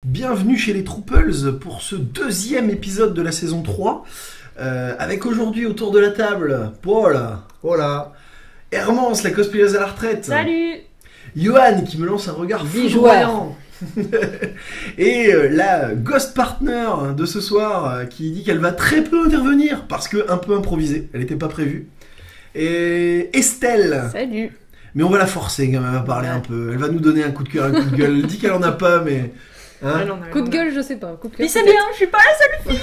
Bienvenue chez les Trouples pour ce deuxième épisode de la saison 3. Avec aujourd'hui autour de la table, Paul, voilà, Hermance, la cosplayeuse à la retraite. Salut. Johan qui me lance un regard foudroyant. Et la ghost partner de ce soir qui dit qu'elle va très peu intervenir parce que un peu improvisée, elle n'était pas prévue. Et Estelle. Salut. Mais on va la forcer quand même à parler un peu. Elle va nous donner un coup de cœur, un coup de gueule. Elle dit qu'elle en a pas, mais... Hein, coup de gueule, je sais pas. Coup de cœur, mais c'est bien, je suis pas la seule fille.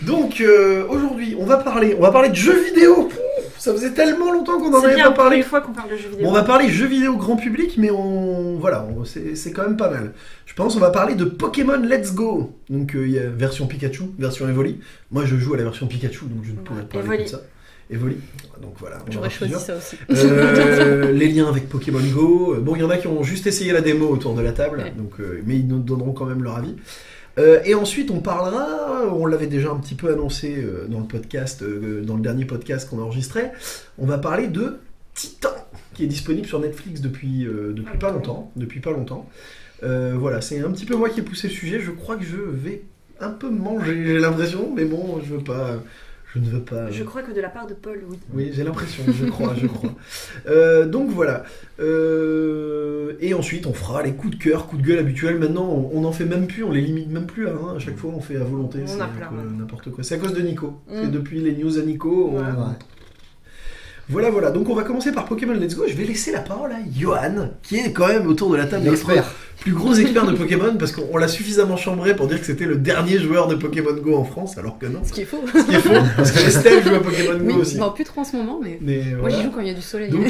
Donc aujourd'hui, on va parler de jeux vidéo. Ça faisait tellement longtemps qu'on en avait pas parlé. C'est une fois qu'on parle de jeux vidéo. On va parler jeux vidéo grand public, mais c'est quand même pas mal. Je pense qu'on va parler de Pokémon Let's Go. Donc il y a version Pikachu, version Evoli. Moi je joue à la version Pikachu, donc je ne pourrais pas parler de ça. Evoli. Donc voilà. J'aurais choisi ça aussi. Les liens avec Pokémon Go. Bon, il y en a qui ont juste essayé la démo autour de la table, ouais. donc, mais ils nous donneront quand même leur avis. Et ensuite, on parlera, on l'avait déjà un petit peu annoncé dans le podcast, dans le dernier podcast qu'on enregistrait, on va parler de Titan, qui est disponible sur Netflix depuis pas longtemps. Voilà, c'est un petit peu moi qui ai poussé le sujet. Je crois que je vais un peu manger, j'ai l'impression, mais bon, je ne veux pas. Je crois que de la part de Paul, oui. Oui, j'ai l'impression, je crois. Donc voilà. Et ensuite, on fera les coups de cœur, coups de gueule habituels. Maintenant, on n'en fait même plus, on les limite même plus. À chaque fois, on fait à volonté. On a plein. N'importe quoi. C'est à cause de Nico. C'est depuis les news à Nico. Voilà. Donc on va commencer par Pokémon Let's Go. Je vais laisser la parole à Johan, qui est quand même autour de la table l'expert. Plus gros expert de Pokémon, parce qu'on l'a suffisamment chambré pour dire que c'était le dernier joueur de Pokémon Go en France, alors que non. Ce qui est faux. Parce que Estelle joue à Pokémon Go aussi. Bon, plus trop en ce moment, mais voilà. Moi j'y joue quand il y a du soleil. Donc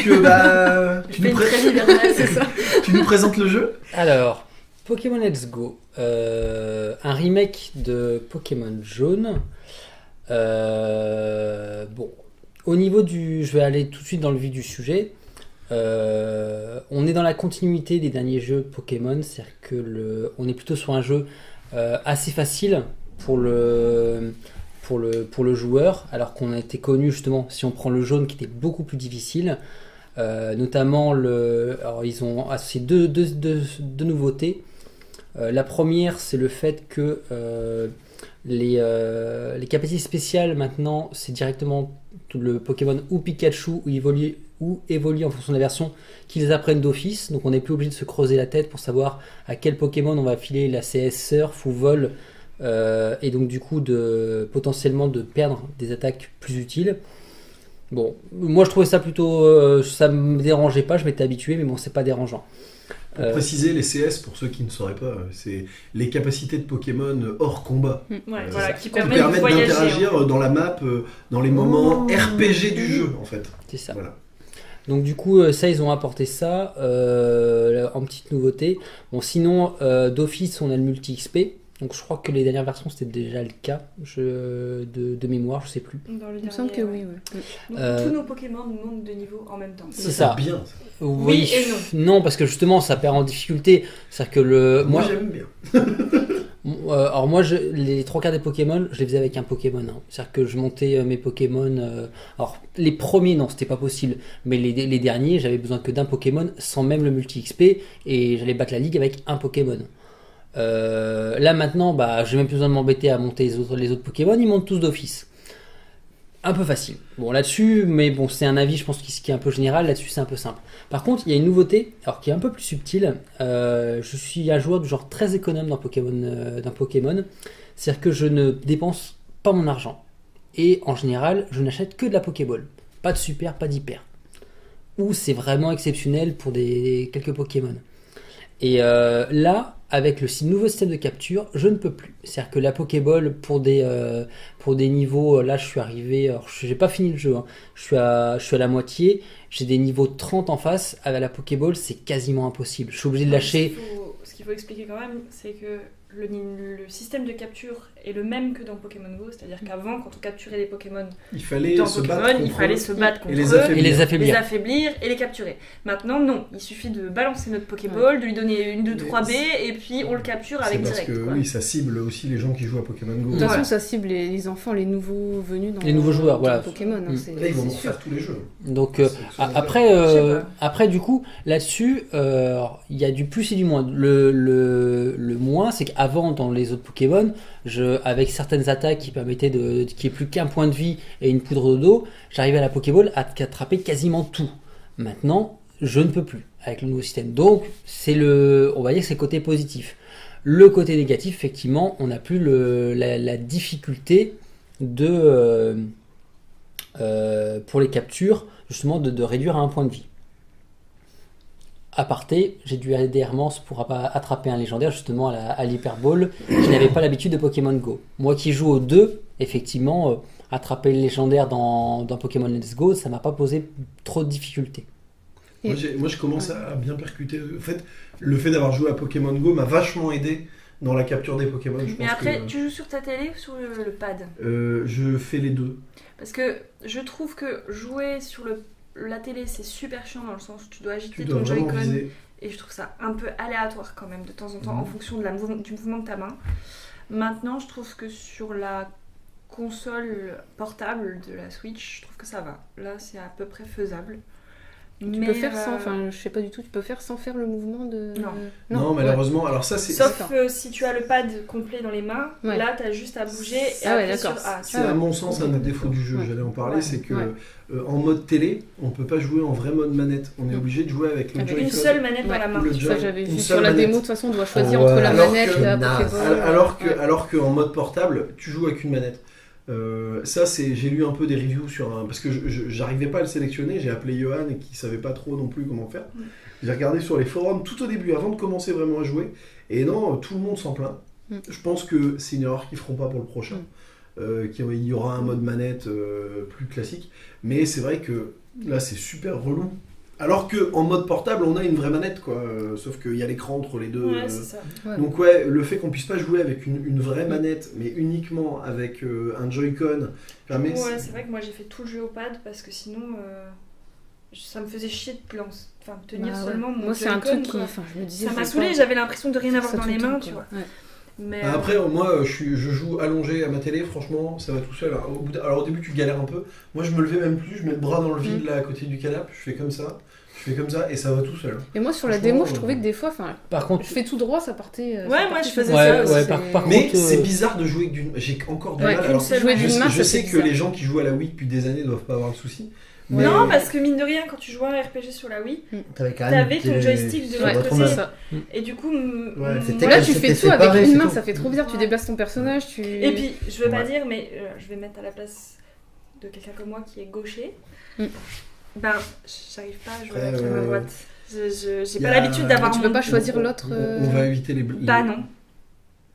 c'est ça. Tu nous présentes le jeu ? Alors, Pokémon Let's Go, un remake de Pokémon Jaune. Bon, au niveau du... Je vais aller tout de suite dans le vif du sujet. On est dans la continuité des derniers jeux Pokémon, c'est-à-dire que on est plutôt sur un jeu assez facile pour le joueur, alors qu'on a été connu justement, si on prend le jaune, qui était beaucoup plus difficile. Notamment, alors ils ont associé deux nouveautés. La première, c'est le fait que les capacités spéciales maintenant, c'est directement le Pokémon ou Pikachu ou évolue en fonction de la version qui les apprennent d'office. Donc on n'est plus obligé de se creuser la tête pour savoir à quel Pokémon on va filer la CS Surf ou Vol, et donc du coup potentiellement de perdre des attaques plus utiles. Bon, moi je trouvais ça plutôt, ça me dérangeait pas, je m'étais habitué, mais bon, c'est pas dérangeant. Pour préciser, les CS, pour ceux qui ne sauraient pas, c'est les capacités de Pokémon hors combat. Qui permettent d'interagir dans la map, dans les moments RPG du jeu, en fait. C'est ça. Voilà. Donc du coup, ça, ils ont apporté ça en petite nouveauté. Bon, sinon, d'office, on a le multi-XP. Donc je crois que les dernières versions, c'était déjà le cas de mémoire, je sais plus. Il me semble que oui. Donc, tous nos Pokémon montent de niveau en même temps. C'est ça. Bien. Oui et non. Non, parce que justement, ça perd en difficulté. C'est-à-dire que moi j'aime bien. Alors moi, les trois quarts des Pokémon, je les faisais avec un Pokémon. C'est-à-dire que je montais mes Pokémon... alors, les premiers, non, c'était pas possible. Mais les derniers, j'avais besoin que d'un Pokémon sans même le multi-XP. Et j'allais battre la ligue avec un Pokémon. Là maintenant, j'ai même plus besoin de m'embêter à monter les autres Pokémon, ils montent tous d'office. Un peu facile. Bon là-dessus, mais bon c'est un avis, je pense qui est un peu général. Là-dessus c'est un peu simple. Par contre, il y a une nouveauté, alors qui est un peu plus subtile. Je suis un joueur du genre très économe dans Pokémon, c'est-à-dire que je ne dépense pas mon argent. Et en général, je n'achète que de la Pokéball. Pas de super, pas d'hyper. Ou c'est vraiment exceptionnel pour quelques Pokémon. Et là, avec le nouveau système de capture, je ne peux plus. C'est-à-dire que la Pokéball, pour des niveaux, là je suis arrivé, alors j'ai pas fini le jeu, hein. Je suis à la moitié, j'ai des niveaux 30 en face, avec la Pokéball c'est quasiment impossible. Je suis obligé de lâcher... Ce qu'il faut expliquer quand même, c'est que le système de capture est le même que dans Pokémon Go, c'est-à-dire qu'avant, quand on capturait des Pokémon il fallait se battre contre eux et les affaiblir et les capturer. Maintenant, non, il suffit de balancer notre Pokéball, de lui donner une 2, 3 B et puis on le capture avec direct. Parce que oui, ça cible aussi les gens qui jouent à Pokémon Go. De toute façon, ça cible les enfants, les nouveaux venus dans les nouveaux joueurs, voilà. Pokémon. Là, ils vont faire tous les jeux. Donc après, du coup, là-dessus, il y a du plus et du moins. le moins, c'est qu'avant, dans les autres Pokémon, avec certaines attaques qui permettaient qu'il n'y ait plus qu'un point de vie et une poudre de dos, j'arrivais à la Pokéball à attraper quasiment tout. Maintenant, je ne peux plus avec le nouveau système. Donc, on va dire que c'est le côté positif. Le côté négatif, effectivement, on n'a plus la difficulté pour les captures, justement, de réduire à un point de vie. Aparté, j'ai dû aider Hermance pour attraper un légendaire, justement, à l'Hyperball. Je n'avais pas l'habitude de Pokémon Go. Moi qui joue aux deux, effectivement, attraper le légendaire dans Pokémon Let's Go, ça m'a pas posé trop de difficultés. Moi, je commence à bien percuter. En fait, le fait d'avoir joué à Pokémon Go m'a vachement aidé dans la capture des Pokémon. Mais après, tu joues sur ta télé ou sur le pad ? Je fais les deux. Parce que je trouve que jouer sur la télé, c'est super chiant dans le sens où tu dois agiter ton Joy-Con. Et je trouve ça un peu aléatoire quand même, de temps en temps, en fonction du mouvement de ta main. Maintenant, je trouve que sur la console portable de la Switch, je trouve que ça va. Là, c'est à peu près faisable. Tu peux faire sans, enfin je sais pas du tout, tu peux faire sans faire le mouvement de... Non, malheureusement, alors ça c'est... Sauf si tu as le pad complet dans les mains, là t'as juste à bouger et appuyer sur A. C'est à mon sens un des défauts du jeu, j'allais en parler, c'est que en mode télé, on peut pas jouer en vrai mode manette, on est obligé de jouer avec le Joy-Con. Une seule manette dans la main. Ça j'avais vu sur la démo, de toute façon on doit choisir entre la manette et la Pokéball. Alors qu'en mode portable, tu joues avec une manette. Ça j'ai lu un peu des reviews parce que j'arrivais pas à le sélectionner, j'ai appelé Johan et qui savait pas trop non plus comment faire. J'ai regardé sur les forums tout au début avant de commencer vraiment à jouer et non, tout le monde s'en plaint. Je pense que c'est une erreur qu'ils feront pas pour le prochain, qu'il y aura un mode manette plus classique, mais c'est vrai que là c'est super relou. Alors qu'en mode portable, on a une vraie manette, quoi. Sauf qu'il y a l'écran entre les deux. Ouais, c'est ça. Donc le fait qu'on puisse pas jouer avec une vraie manette, mais uniquement avec un Joy-Con... c'est vrai que moi j'ai fait tout le jeu au pad, parce que sinon, ça me faisait chier de tenir seulement mon Joy-Con. Moi c'est un truc qui... je me disais, ça m'a saoulée, j'avais l'impression de rien avoir dans les mains, tu vois. Mais après, moi, je joue allongé à ma télé, franchement, ça va tout seul. Alors au début, tu galères un peu. Moi, je me levais même plus, je mets le bras dans le vide là à côté du canapé, je fais comme ça et ça va tout seul. Et moi, sur la démo, je trouvais que des fois, par contre, je fais tout droit, ça partait. Moi je faisais ça aussi. Mais c'est bizarre de jouer avec d'une. J'ai encore du mal. Alors, je sais que les gens qui jouent à la Wii depuis des années doivent pas avoir le souci. Mais... Non, parce que mine de rien, quand tu jouais à un RPG sur la Wii, t'avais ton joystick de l'autre côté. Et du coup, là tu fais tout avec une main, ça fait trop bizarre. Tu déplaces ton personnage. Et puis, je veux pas dire, mais je vais mettre à la place de quelqu'un comme moi qui est gaucher. J'arrive pas à jouer avec la main droite. J'ai pas l'habitude d'avoir. Tu peux pas choisir l'autre. On va éviter les. Bah non.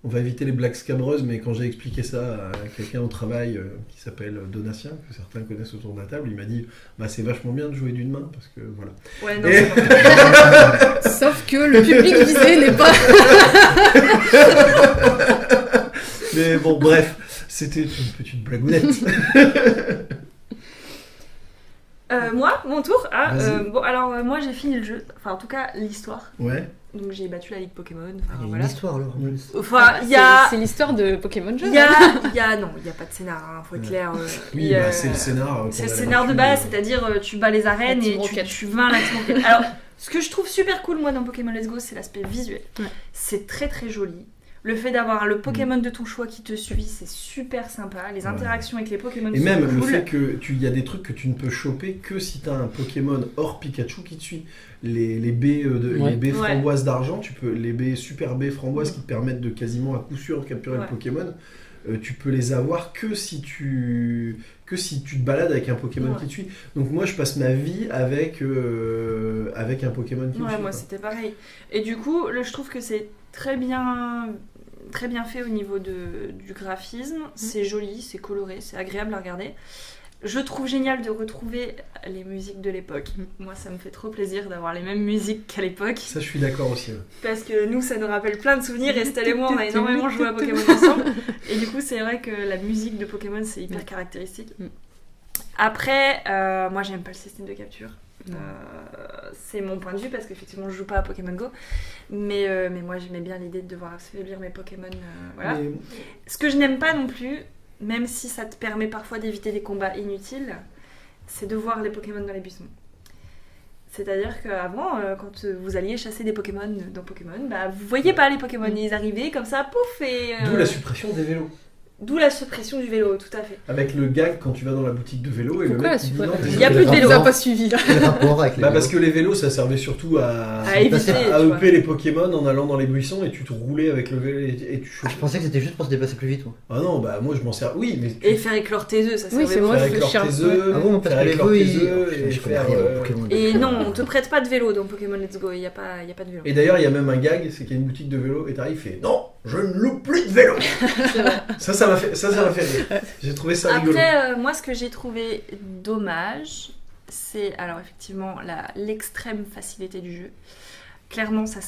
On va éviter les blagues scabreuses, mais quand j'ai expliqué ça à quelqu'un au travail qui s'appelle Donatien, que certains connaissent autour de la table, il m'a dit c'est vachement bien de jouer d'une main, parce que voilà. Ouais, non, sauf que le public visé n'est pas... Mais bon, bref, c'était une petite blagounette. Moi, mon tour. Moi j'ai fini le jeu, enfin en tout cas l'histoire. Ouais. Donc j'ai battu la Ligue Pokémon. Il y a une histoire alors. C'est l'histoire de Pokémon Jeux. Non, il n'y a pas de scénar, faut être clair. C'est le scénar. C'est le scénar de base, c'est-à-dire tu bats les arènes et tu vains la Team Rocket. Alors, ce que je trouve super cool moi dans Pokémon Let's Go, c'est l'aspect visuel. C'est très très joli. Le fait d'avoir le Pokémon de ton choix qui te suit, c'est super sympa. Les interactions avec les Pokémon et sont même cool. Le fait qu'il y a des trucs que tu ne peux choper que si tu as un Pokémon hors Pikachu qui te suit. Les baies, les baies framboises d'argent, les baies super baies framboises qui te permettent de quasiment à coup sûr capturer le Pokémon, tu peux les avoir que si tu te balades avec un Pokémon qui te suit. Donc moi je passe ma vie avec un Pokémon qui me suit. Moi c'était pareil. Et du coup, je trouve que c'est très bien fait au niveau du graphisme. C'est joli, c'est coloré, c'est agréable à regarder. Je trouve génial de retrouver les musiques de l'époque. Moi, ça me fait trop plaisir d'avoir les mêmes musiques qu'à l'époque. Ça, je suis d'accord aussi. Parce que nous, ça nous rappelle plein de souvenirs. Et Estelle et moi, on a énormément joué à Pokémon ensemble. Et du coup, c'est vrai que la musique de Pokémon, c'est hyper caractéristique. Après, moi, j'aime pas le système de capture. C'est mon point de vue parce qu'effectivement, je joue pas à Pokémon Go. Mais moi, j'aimais bien l'idée de devoir affaiblir mes Pokémon. Voilà. Ce que je n'aime pas non plus, même si ça te permet parfois d'éviter des combats inutiles, c'est de voir les Pokémon dans les buissons. C'est-à-dire qu'avant, quand vous alliez chasser des Pokémon dans Pokémon, bah, vous voyez pas les Pokémon, ils arrivaient comme ça, pouf, et... D'où la suppression des vélos. D'où la suppression du vélo, tout à fait. Avec le gag quand tu vas dans la boutique de vélo et Pourquoi le mec la dit non, suppression ? Il y a plus de vélo. On n'a pas suivi là. Quel rapport avec les Bah parce vélos que les vélos ça servait surtout à éviter, à tu vois. EP les Pokémon en allant dans les buissons et tu te roulais avec le vélo et tu Je chauffais. pensais que c'était juste pour se déplacer plus vite. Moi. Ah non, bah moi je m'en sers. Oui, mais Et faire éclore tes œufs, ça Oui, servait c'est beaucoup. moi, faire je éclore cherche- tes œufs, Ah bon, parce faire que les éclore vélos, tes ils... œufs Je et connais faire. rien au Pokémon. Et non, on te prête pas de vélo dans Pokémon Let's Go, il y a pas de vélo. Et d'ailleurs, il y a même un gag, c'est qu'il y a une boutique de vélo et t'arrives, il fait non, je ne loue plus de vélo. C'est vrai. Ça m'a fait rire. J'ai trouvé ça rigolo. Après, moi, ce que j'ai trouvé dommage, c'est alors effectivement l'extrême facilité du jeu. Clairement, ça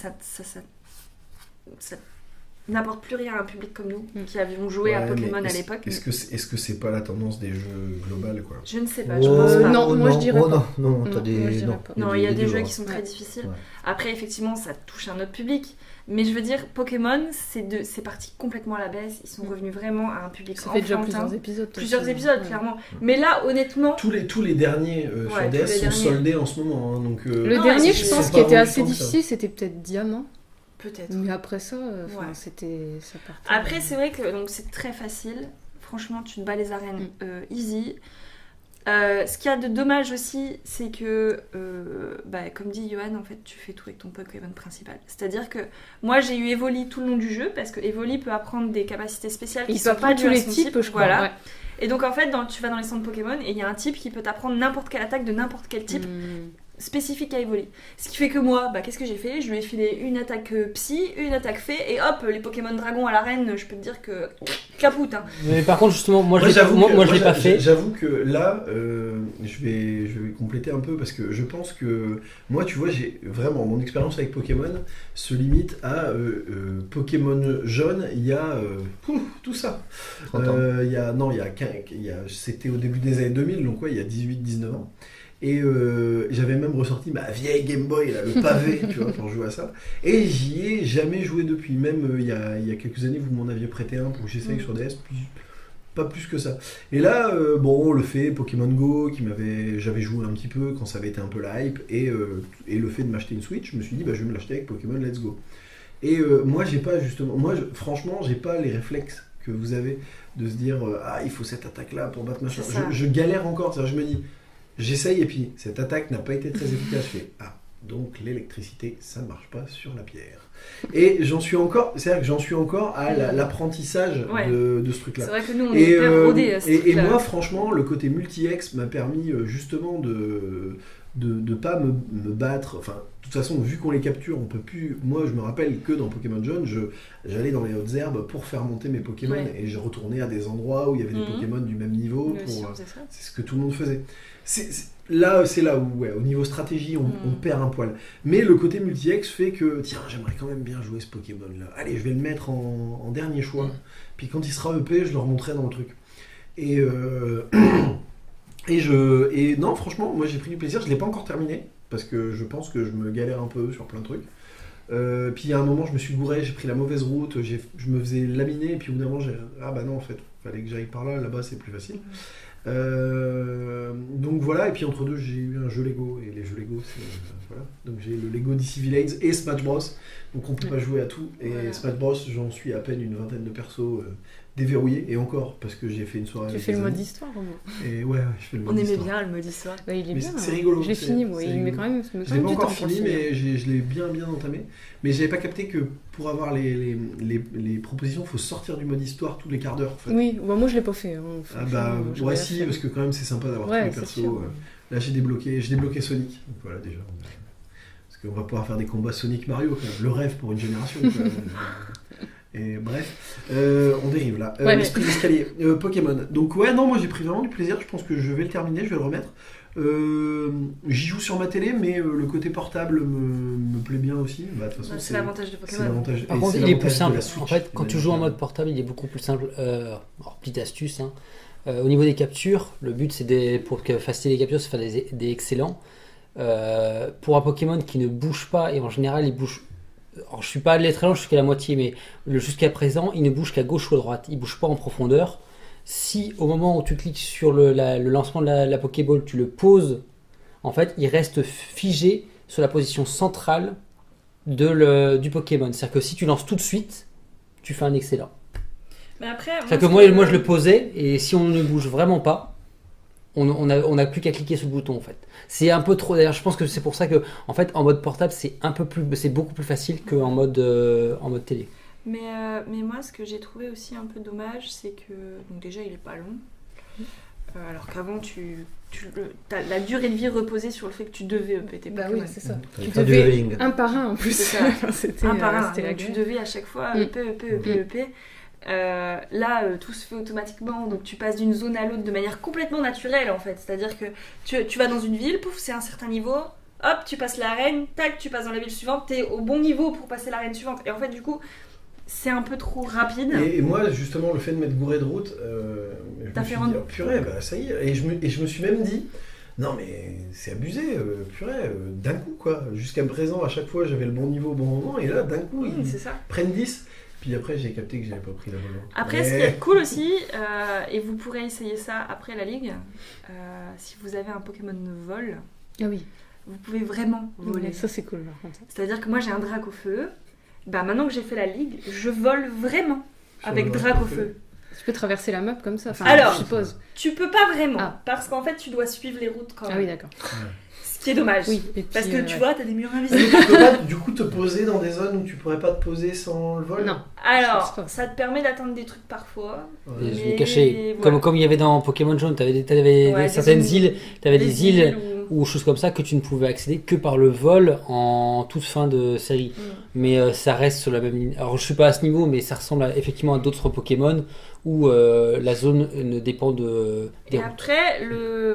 n'apporte plus rien à un public comme nous, qui avions joué à Ouais, Pokémon mais à l'époque. Est-ce que c'est pas la tendance des jeux globales quoi? Je ne sais pas, Oh, je pense pas. non, moi, je dirais oh, pas. non, t'as Non, des. moi, je dirais Non, pas. Non, il y a des jeux joueurs. qui sont très difficiles. Ouais. Après, effectivement, ça touche un autre public. Mais je veux dire, Pokémon, c'est parti complètement à la baisse. Ils sont revenus vraiment à un public Ça fait déjà enfantin. plusieurs épisodes. Plusieurs aussi. épisodes, Ouais. clairement. Mais là, honnêtement, Tous les derniers sur Ouais, tous DS les sont derniers. soldés en ce moment. Hein, donc, Le Non, dernier, ils je sont pense, pas qui était rendus assez tant que ça. difficile, c'était peut-être Diamant. peut-être. Mais après ça, Ouais. c'était. Ça partait. Après, c'est vrai que donc, c'est très facile. Franchement, tu te bats les arènes easy. Ce qu'il y a de dommage aussi, c'est que, comme dit Johan, en fait, tu fais tout avec ton Pokémon principal. C'est-à-dire que moi, j'ai eu Evoli tout le long du jeu, parce que Evoli peut apprendre des capacités spéciales qui Il sont peut pas apprendre dues tous à les son types, type. je crois. Voilà. Ouais. Et donc, en fait, tu vas dans les centres Pokémon, et il y a un type qui peut t'apprendre n'importe quelle attaque de n'importe quel type. Spécifique à Evoli. Ce qui fait que moi, qu'est-ce que j'ai fait? Je lui ai filé une attaque psy, une attaque fée, et hop, les Pokémon Dragon à l'arène, je peux te dire que capoute. Hein. Mais par contre, justement, moi je que- l'ai pas fait. J'avoue que là, je vais compléter un peu parce que je pense que moi, tu vois, j'ai vraiment mon expérience avec Pokémon se limite à Pokémon jaune. Il y a tout ça. 30 ans. C'était au début des années 2000, donc ouais, il y a 18-19 ans. Et j'avais même ressorti ma vieille Game Boy, là, le pavé, tu vois, pour jouer à ça. Et j'y ai jamais joué depuis. Même il y a quelques années, vous m'en aviez prêté un pour que j'essaye sur DS, puis pas plus que ça. Et là, le fait Pokémon Go, j'avais joué un petit peu quand ça avait été un peu la hype, et le fait de m'acheter une Switch, je me suis dit, je vais me l'acheter avec Pokémon Let's Go. Et moi, j'ai pas justement, franchement, j'ai pas les réflexes que vous avez de se dire, il faut cette attaque-là pour battre machin. C'est ça. Je galère encore, c'est-à-dire, je me dis, j'essaye et puis cette attaque n'a pas été très efficace. Je fais donc l'électricité ça ne marche pas sur la pierre. Et j'en suis encore à l'apprentissage Ouais. de ce truc là. C'est vrai que nous, on est hyper rodés à ce Et truc-là. moi franchement le côté multi-ex m'a permis justement de pas me battre. Enfin de toute façon vu qu'on les capture on peut plus. Moi je me rappelle que dans Pokémon Jaune j'allais dans les hautes herbes pour faire monter mes Pokémon et je retournais à des endroits où il y avait des Pokémon du même niveau. Nous aussi, on faisait ça. C'est ce que tout le monde faisait. C'est là où, au niveau stratégie, on perd un poil. Mais le côté multi-ex fait que, tiens, j'aimerais quand même bien jouer ce Pokémon-là. Allez, je vais le mettre en dernier choix. Puis quand il sera EP, je le remonterai dans le truc. Et non, franchement, moi j'ai pris du plaisir. Je l'ai pas encore terminé parce que je pense que je me galère un peu sur plein de trucs. Puis il y a un moment, je me suis gouré, j'ai pris la mauvaise route, je me faisais laminer. Et puis au bout d'un moment, non, en fait, fallait que j'aille par là. Là-bas, c'est plus facile. Donc voilà, et puis entre deux j'ai eu un jeu Lego, et les jeux Lego c'est voilà. Donc j'ai le Lego DC Villains et Smash Bros, donc on peut pas jouer à tout, et Voilà. Smash Bros j'en suis à peine une vingtaine de persos déverrouillés, et encore parce que j'ai fait une soirée Tu avec fais le des mode amis. histoire au moins. Et ouais, je fais le mode On aimait histoire. bien le mode histoire. Ouais, il est Mais bien. c'est rigolo, Je l'ai c'est- fini, moi. c'est Il met rigolo. quand même, Je l'ai pas du encore temps pour le fini, finir. mais je l'ai bien entamé. Mais j'avais pas capté que pour avoir les propositions, il faut sortir du mode histoire tous les quarts d'heure. En fait. Oui, moi je l'ai pas fait. Hein. Ah bah, Je ouais, regarde si, ça. parce que quand même c'est sympa d'avoir Ouais, tous les c'est persos. sûr. Là j'ai débloqué Sonic, donc voilà déjà. Parce qu'on va pouvoir faire des combats Sonic Mario, quand même. Le rêve pour une génération. Quand même. Et bref, on dérive là. Ouais, L'esprit d'escalier, Pokémon. Donc ouais, non, moi j'ai pris vraiment du plaisir, je pense que je vais le terminer, je vais le remettre. J'y joue sur ma télé, mais le côté portable me plaît bien aussi. Bah, de toute façon, C'est l'avantage de c'est Pokémon. l'avantage. Par et contre, c'est il est plus l'avantage de simple. la Switch, En fait, quand de tu joues en manière mode portable, il est beaucoup plus simple. Alors, petite astuce, hein. Au niveau des captures, le but c'est pour faciliter les captures, c'est de faire des excellents. Pour un Pokémon qui ne bouge pas, et en général il bouge. Alors, je suis pas allé très loin, je suis qu'à la moitié, mais jusqu'à présent, il ne bouge qu'à gauche ou à droite. Il bouge pas en profondeur. Si au moment où tu cliques sur le lancement de la Pokéball, tu le poses en fait, il reste figé sur la position centrale du Pokémon. C'est-à-dire que si tu lances tout de suite, tu fais un excellent. Mais après, C'est-à-dire que moi, je le posais, et si on ne bouge vraiment pas, on n'a plus qu'à cliquer sur le bouton en fait. C'est un peu trop. D'ailleurs, je pense que c'est pour ça que en fait, en mode portable, c'est beaucoup plus facile qu'en mode télé. Mais moi, ce que j'ai trouvé aussi un peu dommage, c'est que donc déjà, il est pas long. Alors qu'avant, la durée de vie reposait sur le fait que tu devais upper tes Pokémon. Bah oui, c'est ça. Tu Pas du devais leveling. un par un en plus. C'est ça. C'était Un par un. c'était la Donc, tu guerre. devais à chaque fois upper. Là, tout se fait automatiquement, donc tu passes d'une zone à l'autre de manière complètement naturelle en fait. C'est-à-dire que tu vas dans une ville, pouf, c'est un certain niveau, hop, tu passes l'arène, tac, tu passes dans la ville suivante, t'es au bon niveau pour passer l'arène suivante. Et en fait, du coup, c'est un peu trop rapide. Et moi, justement, le fait de m'être gouré de route, je T'as me fait suis dit, oh, purée, bah ça y est. Et je me suis même dit, non mais c'est abusé, purée, d'un coup quoi. Jusqu'à présent, à chaque fois, j'avais le bon niveau au bon moment, et là, d'un coup, ils C'est ça. prennent 10. Puis après, j'ai capté que j'avais pas pris la bonne. Après, ce qui est cool aussi, et vous pourrez essayer ça après la ligue, si vous avez un Pokémon vol, Ah oui. vous pouvez vraiment voler. Ouais, ça c'est cool par contre. C'est-à-dire que moi j'ai un Dracofeu, bah maintenant que j'ai fait la ligue, je vole vraiment avec le Dracofeu. Tu peux traverser la map comme ça. Enfin, Alors, je suppose. Tu peux pas vraiment, Ah. parce qu'en fait tu dois suivre les routes quand même. Ah oui, d'accord. Ce qui est dommage. Oui. Et puis, Parce que tu ouais. vois, t'as des murs Mais invisibles. tu peux pas du coup te poser dans des zones où tu pourrais pas te poser sans le vol. Non. Alors, Je pense pas. ça te permet d'atteindre des trucs parfois. Ouais. Et je Mais l'ai caché. voilà. Comme il y avait dans Pokémon Jaune, t'avais Ouais, certaines des îles, t'avais Des des îles où- ou choses comme ça que tu ne pouvais accéder que par le vol en toute fin de série. Mais ça reste sur la même ligne. Alors je suis pas à ce niveau, mais ça ressemble effectivement à d'autres Pokémon où la zone ne dépend des Et routes. après,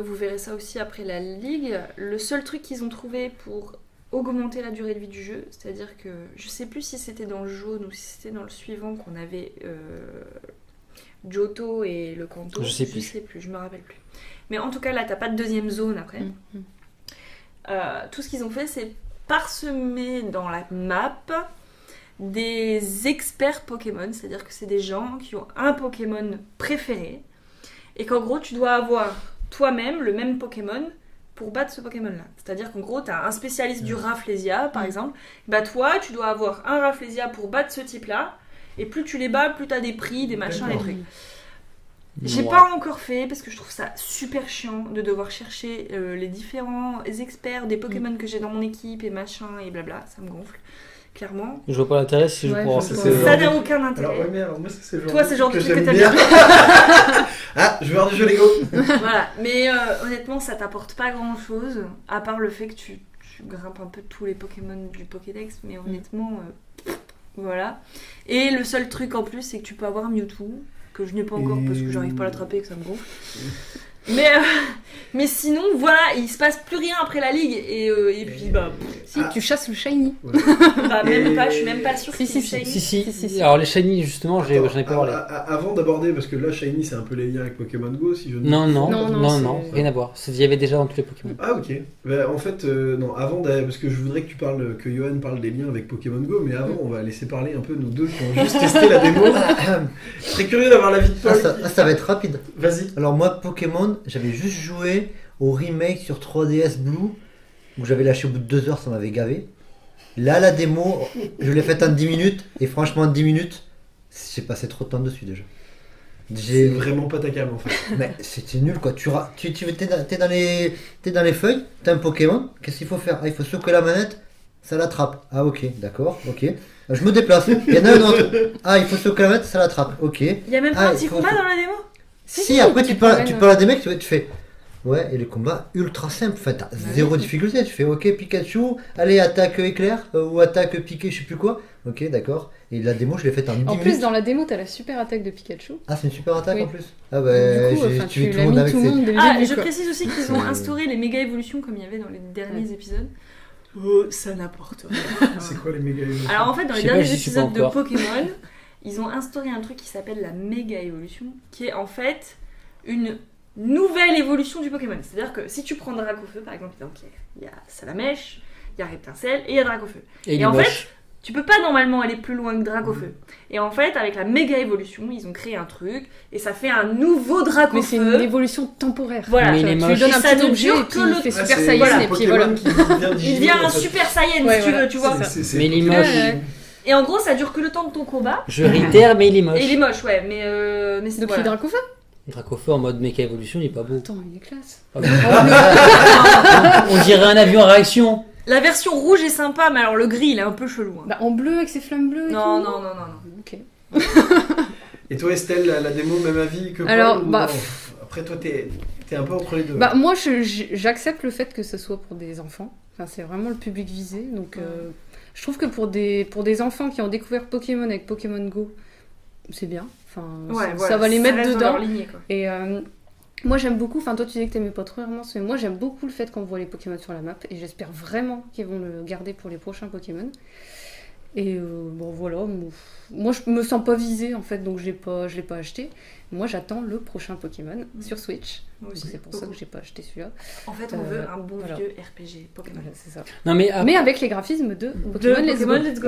vous verrez ça aussi après la ligue, le seul truc qu'ils ont trouvé pour augmenter la durée de vie du jeu, c'est-à-dire que je sais plus si c'était dans le jaune ou si c'était dans le suivant qu'on avait Johto et le Kanto. Je sais plus. Je me rappelle plus. Mais en tout cas, là, t'as pas de deuxième zone après. Mhm. Tout ce qu'ils ont fait, c'est parsemer dans la map des experts Pokémon, c'est-à-dire que c'est des gens qui ont un Pokémon préféré et qu'en gros, tu dois avoir toi-même le même Pokémon pour battre ce Pokémon-là. C'est-à-dire qu'en gros, tu as un spécialiste du Rafflesia, par exemple. Bah toi, tu dois avoir un Rafflesia pour battre ce type-là. Et plus tu les bats, plus tu as des prix, des machins, des D'accord. trucs. J'ai Ouais. pas encore fait parce que je trouve ça super chiant de devoir chercher les différents experts des Pokémon que j'ai dans mon équipe et machin et blabla. Ça me gonfle, clairement. Je vois pas l'intérêt si je Ouais, pourrais. je vois. C'est Ça genre n'a aucun intérêt. Alors, ouais, mais alors moi, c'est le genre Toi, de c'est le genre truc de truc que j'aime t'aimes bien. Ah, je veux voir du jeu Lego. Voilà, mais honnêtement, ça t'apporte pas grand chose, à part le fait que tu grimpes un peu tous les Pokémon du Pokédex, mais honnêtement, voilà. Et le seul truc en plus, c'est que tu peux avoir Mewtwo, que je n'ai pas encore parce que j'arrive pas à l'attraper et que ça me gonfle. Mais sinon, voilà, il se passe plus rien après la ligue, et puis bah, Si, tu chasses le shiny. même pas, je suis même pas sûre Si, qu'il si, y ait si. du shiny. Si. Alors les shiny justement, j'en ai pas parlé. Avant d'aborder, parce que là, Shiny, c'est un peu les liens avec Pokémon Go, si je ne Non, Non, c'est- rien à voir. Il y avait déjà dans tous les Pokémon. Ah, ok. Bah, en fait, non, avant, parce que je voudrais que que Johan parle des liens avec Pokémon Go, mais avant, on va laisser parler un peu nous deux qui ont juste testé la démo. Je serais curieux d'avoir l'avis de Paul. Ça va être rapide. Vas-y. Alors moi, Pokémon, j'avais juste joué au remake sur 3DS Blue, où j'avais lâché au bout de 2 heures, ça m'avait gavé. Là, la démo, je l'ai faite en 10 minutes, et franchement, en 10 minutes, j'ai passé trop de temps dessus déjà. C'est vraiment pas ta cam en fait. Mais c'était nul quoi, t'es dans les feuilles, t'as un Pokémon, qu'est-ce qu'il faut faire? Ah, il faut secouer la manette, ça l'attrape. Ah ok, d'accord, ok. Je me déplace, il y en a un autre. Ah, il faut secouer la manette, ça l'attrape, ok. Il y a même pas Ah, un petit il faut- combat dans la démo? Si, après tu tu parles promènes, à des mecs, tu fais. Ouais, et les combats ultra simples, enfin t'as zéro difficulté, tu fais ok Pikachu, allez attaque éclair, ou attaque piqué, je sais plus quoi. Ok, d'accord. Et la démo, je l'ai faite en 10 En minutes. plus, dans la démo, t'as la super attaque de Pikachu. Ah, c'est une super attaque Oui. en plus. Ah bah, Du coup, j'ai enfin, tué tu tout l'as le monde mis avec tout le ces... monde dès le Ah, début, je quoi. précise aussi qu'ils ont C'est- instauré les méga évolutions comme il y avait dans les derniers épisodes. Oh, ça n'importe rien. C'est quoi les méga évolutions? Alors en fait, dans les Je sais pas, derniers j'y suis pas épisodes de encore. Pokémon, ils ont instauré un truc qui s'appelle la méga évolution, qui est en fait une nouvelle évolution du Pokémon. C'est-à-dire que si tu prends Dracofeu par exemple, donc il y a Salamèche, il y a Reptincelle et il y a Dracofeu. Et il Et est en moche. Tu peux pas normalement aller plus loin que Dracofeu. Et en fait, avec la méga évolution, ils ont créé un truc et ça fait un nouveau Dracofeu. Mais c'est une évolution temporaire. Voilà, Mais il est tu lui moche. donnes un Et ça petit ne objet dure et que puis le- il fait Ah, Super c'est- Saiyan voilà, et puis voilà. Pokémon qui devient Il Digimon, devient en un fait. Super Saiyan Ouais, si tu voilà, veux, tu vois. C'est Mais il est Pokémon moche. qui- Et en gros, ça dure que le temps de ton combat. Je réitère, mais il est moche. Et il est moche, ouais, mais c'est Depuis voilà. Dracofeu. Dracofeu en mode méca évolution, il est pas beau. Attends, il est classe. Ah bon. On dirait un avion en réaction. La version rouge est sympa, mais alors le gris, il est un peu chelou. hein. Bah, en bleu avec ses flammes bleues et Non, tout. non, non, non, non. Ok. Et toi, Estelle, la démo, même avis que Paul Alors, ou bah, non après, toi, t'es un peu entre les deux. Bah, moi, j'accepte le fait que ce soit pour des enfants. Enfin, c'est vraiment le public visé. Donc, je trouve que pour des enfants qui ont découvert Pokémon avec Pokémon Go, c'est bien. Enfin, Ouais, ça voilà, va les mettre reste dans dedans. leur lignée, quoi. Et moi, j'aime beaucoup. Enfin, toi, tu disais que t'aimais pas trop Hermance, mais moi, j'aime beaucoup le fait qu'on voit les Pokémon sur la map. Et j'espère vraiment qu'ils vont le garder pour les prochains Pokémon. Et bon, voilà. Moi, je me sens pas visée, en fait, donc je l'ai pas acheté. Moi, j'attends le prochain Pokémon sur Switch. Moi Donc, aussi. c'est pour ça que j'ai pas acheté celui-là. En fait, on veut un bon voilà. vieux RPG Pokémon. Voilà, c'est ça. Non mais, Mais avec les graphismes de Pokémon, De Let's Go. Pokémon Let's Go.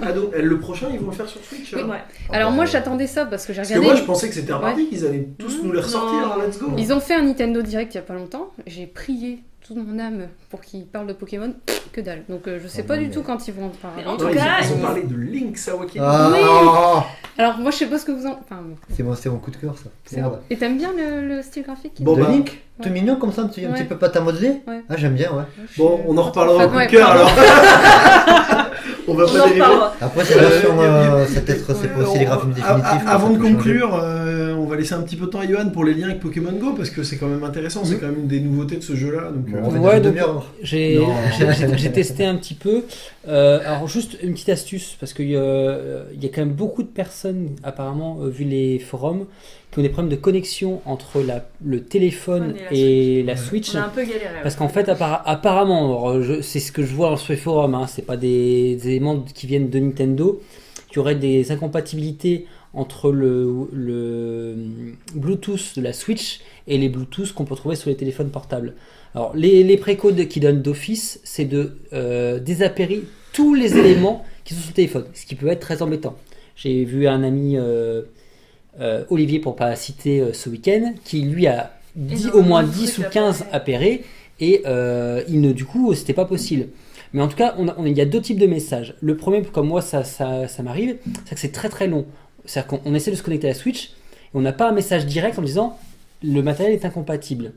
Ah, donc, le prochain, ils vont le faire sur Switch Oui. alors Ouais. Alors Ah, moi bah, j'attendais ça parce que j'ai Parce que regardé. moi, je pensais que c'était reparti, qu'ils allaient tous nous les ressortir Non. dans Let's Go. Ils ont fait un Nintendo Direct il y a pas longtemps. J'ai prié toute mon âme pour qu'ils parlent de Pokémon. Que dalle. Donc je sais Ah pas non, du mais- tout quand ils vont en parler. Mais en Non, tout ils, cas, ils ont parlé de Link's Awakening. Ah, Alors moi je sais pas ce que vous en. Enfin, bon, c'est mon coup de cœur ça. c'est vrai. Et t'aimes bien le style graphique Bon, De bah, Link, ouais. tout mignon comme ça, un petit Ouais. peu pâte à modeler. Ouais. Ah j'aime bien, ouais. Bon, on en reparlera au coup de Ouais, cœur pardon. alors. On va On pas en dériver. reparlera. Après c'est version, y a- c'est pas aussi les graphismes définitifs. Avant ça de peut changer. conclure, on va laisser un petit peu de temps à Johan pour les liens avec Pokémon Go parce que c'est quand même intéressant, c'est quand même une des nouveautés de ce jeu-là. Donc, Bon, on va Ouais, dire donc, demi-heure. j'ai Non. j'ai testé un petit peu. Alors juste une petite astuce, parce qu'il y a quand même beaucoup de personnes, apparemment, vu les forums, qui ont des problèmes de connexion entre le téléphone et la Switch. On a un peu galéré. Parce qu'en fait, apparemment, alors, c'est ce que je vois sur les forums, hein, c'est pas des éléments qui viennent de Nintendo, qu'il y aurait des incompatibilités entre le Bluetooth de la Switch et les Bluetooth qu'on peut trouver sur les téléphones portables. Alors, les précodes qui donnent d'office, c'est de désappairer tous les éléments qui sont sur le téléphone, ce qui peut être très embêtant. J'ai vu un ami, Olivier, pour pas citer, ce week-end, qui lui a au moins 10 ou 15 appairés, et du coup, c'était pas possible. Mais en tout cas, il y a deux types de messages. Le premier, comme moi, ça m'arrive, c'est que c'est très très long. C'est-à-dire qu'on essaie de se connecter à la Switch, et on n'a pas un message direct en disant le matériel est incompatible.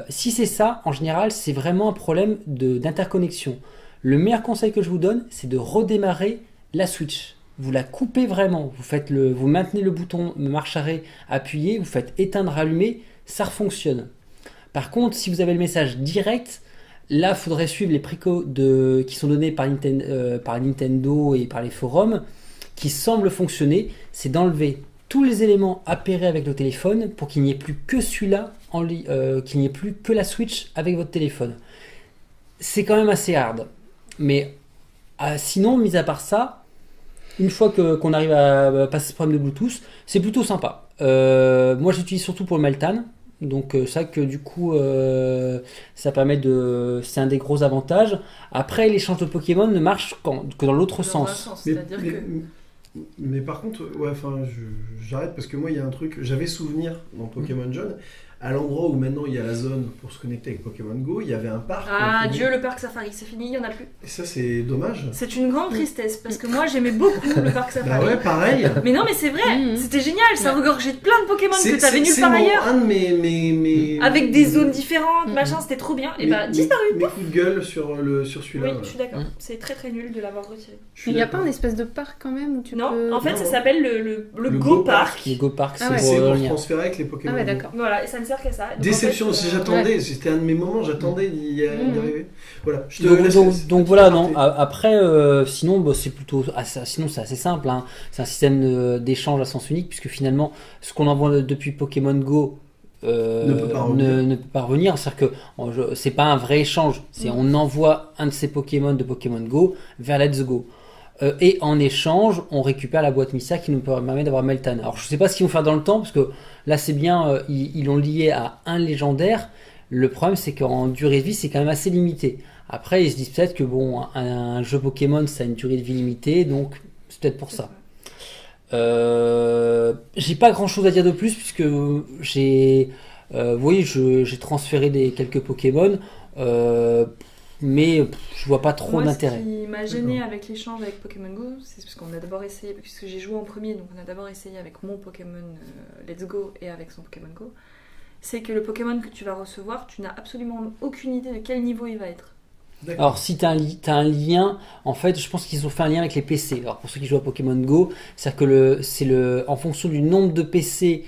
Si c'est ça, en général, c'est vraiment un problème d'interconnexion. Le meilleur conseil que je vous donne, c'est de redémarrer la Switch. Vous la coupez vraiment, vous maintenez le bouton marche arrêt appuyé, vous faites éteindre, allumer, ça refonctionne. Par contre, si vous avez le message direct, là, il faudrait suivre les précodes qui sont donnés par Nintendo et par les forums, qui semblent fonctionner, c'est d'enlever tous les éléments appairés avec le téléphone pour qu'il n'y ait plus que celui-là, qu'il n'y ait plus que la Switch avec votre téléphone. C'est quand même assez hard. Mais sinon, mis à part ça, une fois qu'on arrive à passer ce problème de Bluetooth, c'est plutôt sympa. Moi, j'utilise surtout pour le Meltan. Donc ça que du coup ça permet c'est un des gros avantages. Après l'échange de Pokémon ne marche que dans l'autre sens. C'est-à-dire que Mais par contre, ouais, enfin, j'arrête parce que moi, il y a un truc, j'avais souvenir dans Pokémon Jaune, à l'endroit où maintenant il y a la zone pour se connecter avec Pokémon Go, il y avait un parc. ah Dieu, le parc Safari, c'est fini, il y en a plus. Et ça, c'est dommage. C'est une grande tristesse parce que moi j'aimais beaucoup le parc Bah Safari. ouais, pareil. Mais non, mais c'est vrai, c'était génial, ça regorgeait de plein de Pokémon que t'avais nulle C'est part ailleurs. un de mes Avec des zones différentes, machin, c'était trop bien. Et bah, disparu. Mes coups de gueule sur celui-là. Oui, je suis d'accord. C'est très très nul de l'avoir retiré. Il n'y a pas un espèce de parc quand même où tu Non, peux. en fait, Non. ça s'appelle le Le Go Go Park. Les Go Park, Ah ouais. C'est pour rien. transférer avec les Pokémon. Ah ouais, Go. d'accord. Voilà, et ça ne sert qu'à ça. Donc, Déception, en fait, si j'attendais, c'était un de mes moments, j'attendais d'y arriver. Voilà, je te Donc, laisse- donc voilà, non. Après, sinon, bah, c'est plutôt, sinon c'est assez simple. Hein. C'est un système d'échange à sens unique puisque finalement, ce qu'on envoie depuis Pokémon Go Ne peut pas revenir. ne peut pas revenir. C'est-à-dire que c'est pas un vrai échange. C'est on envoie un de ces Pokémon de Pokémon Go vers Let's Go. Et en échange, on récupère la boîte mystère qui nous permet d'avoir Meltan. Alors, je sais pas ce qu'ils vont faire dans le temps, parce que là, c'est bien, ils l'ont lié à un légendaire. Le problème, c'est qu'en durée de vie, c'est quand même assez limité. Après, ils se disent peut-être que bon, un jeu Pokémon, ça a une durée de vie limitée, donc c'est peut-être pour ça. J'ai pas grand-chose à dire de plus puisque j'ai transféré quelques Pokémon, mais je vois pas trop d'intérêt. Ce qui m'a gêné avec l'échange avec Pokémon Go, c'est parce qu'on a d'abord essayé, puisque j'ai joué en premier, donc on a d'abord essayé avec mon Pokémon Let's Go et avec son Pokémon Go, c'est que le Pokémon que tu vas recevoir, tu n'as absolument aucune idée de quel niveau il va être. D'accord. Alors si t'as un lien, en fait je pense qu'ils ont fait un lien avec les PC. Alors pour ceux qui jouent à Pokémon Go, c'est-à-dire que en fonction du nombre de PC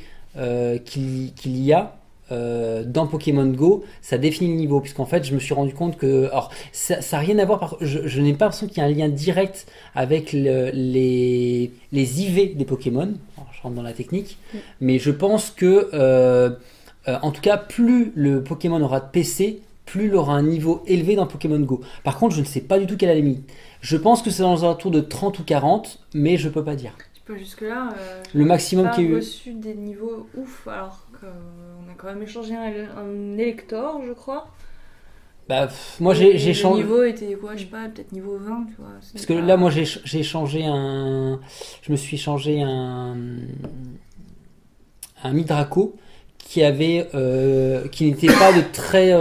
qu'il y a dans Pokémon Go, ça définit le niveau. Puisqu'en fait je me suis rendu compte que... Alors ça n'a rien à voir, je n'ai pas l'impression qu'il y a un lien direct avec les IV des Pokémon. Alors, je rentre dans la technique, mais je pense que en tout cas plus le Pokémon aura de PC, plus il aura un niveau élevé dans Pokémon Go. Par contre, je ne sais pas du tout quelle est la limite. Je pense que c'est dans un tour de 30 ou 40, mais je peux pas dire. Tu peux jusque-là... le maximum qui qu'il y a eu... reçu des niveaux ouf, alors qu'on a quand même échangé un Elector, je crois. Bah, moi j'ai changé... Le niveau était quoi, je sais pas, peut-être niveau 20, tu vois. Parce que là, moi j'ai changé Je me suis changé un Midraco qui n'était pas de très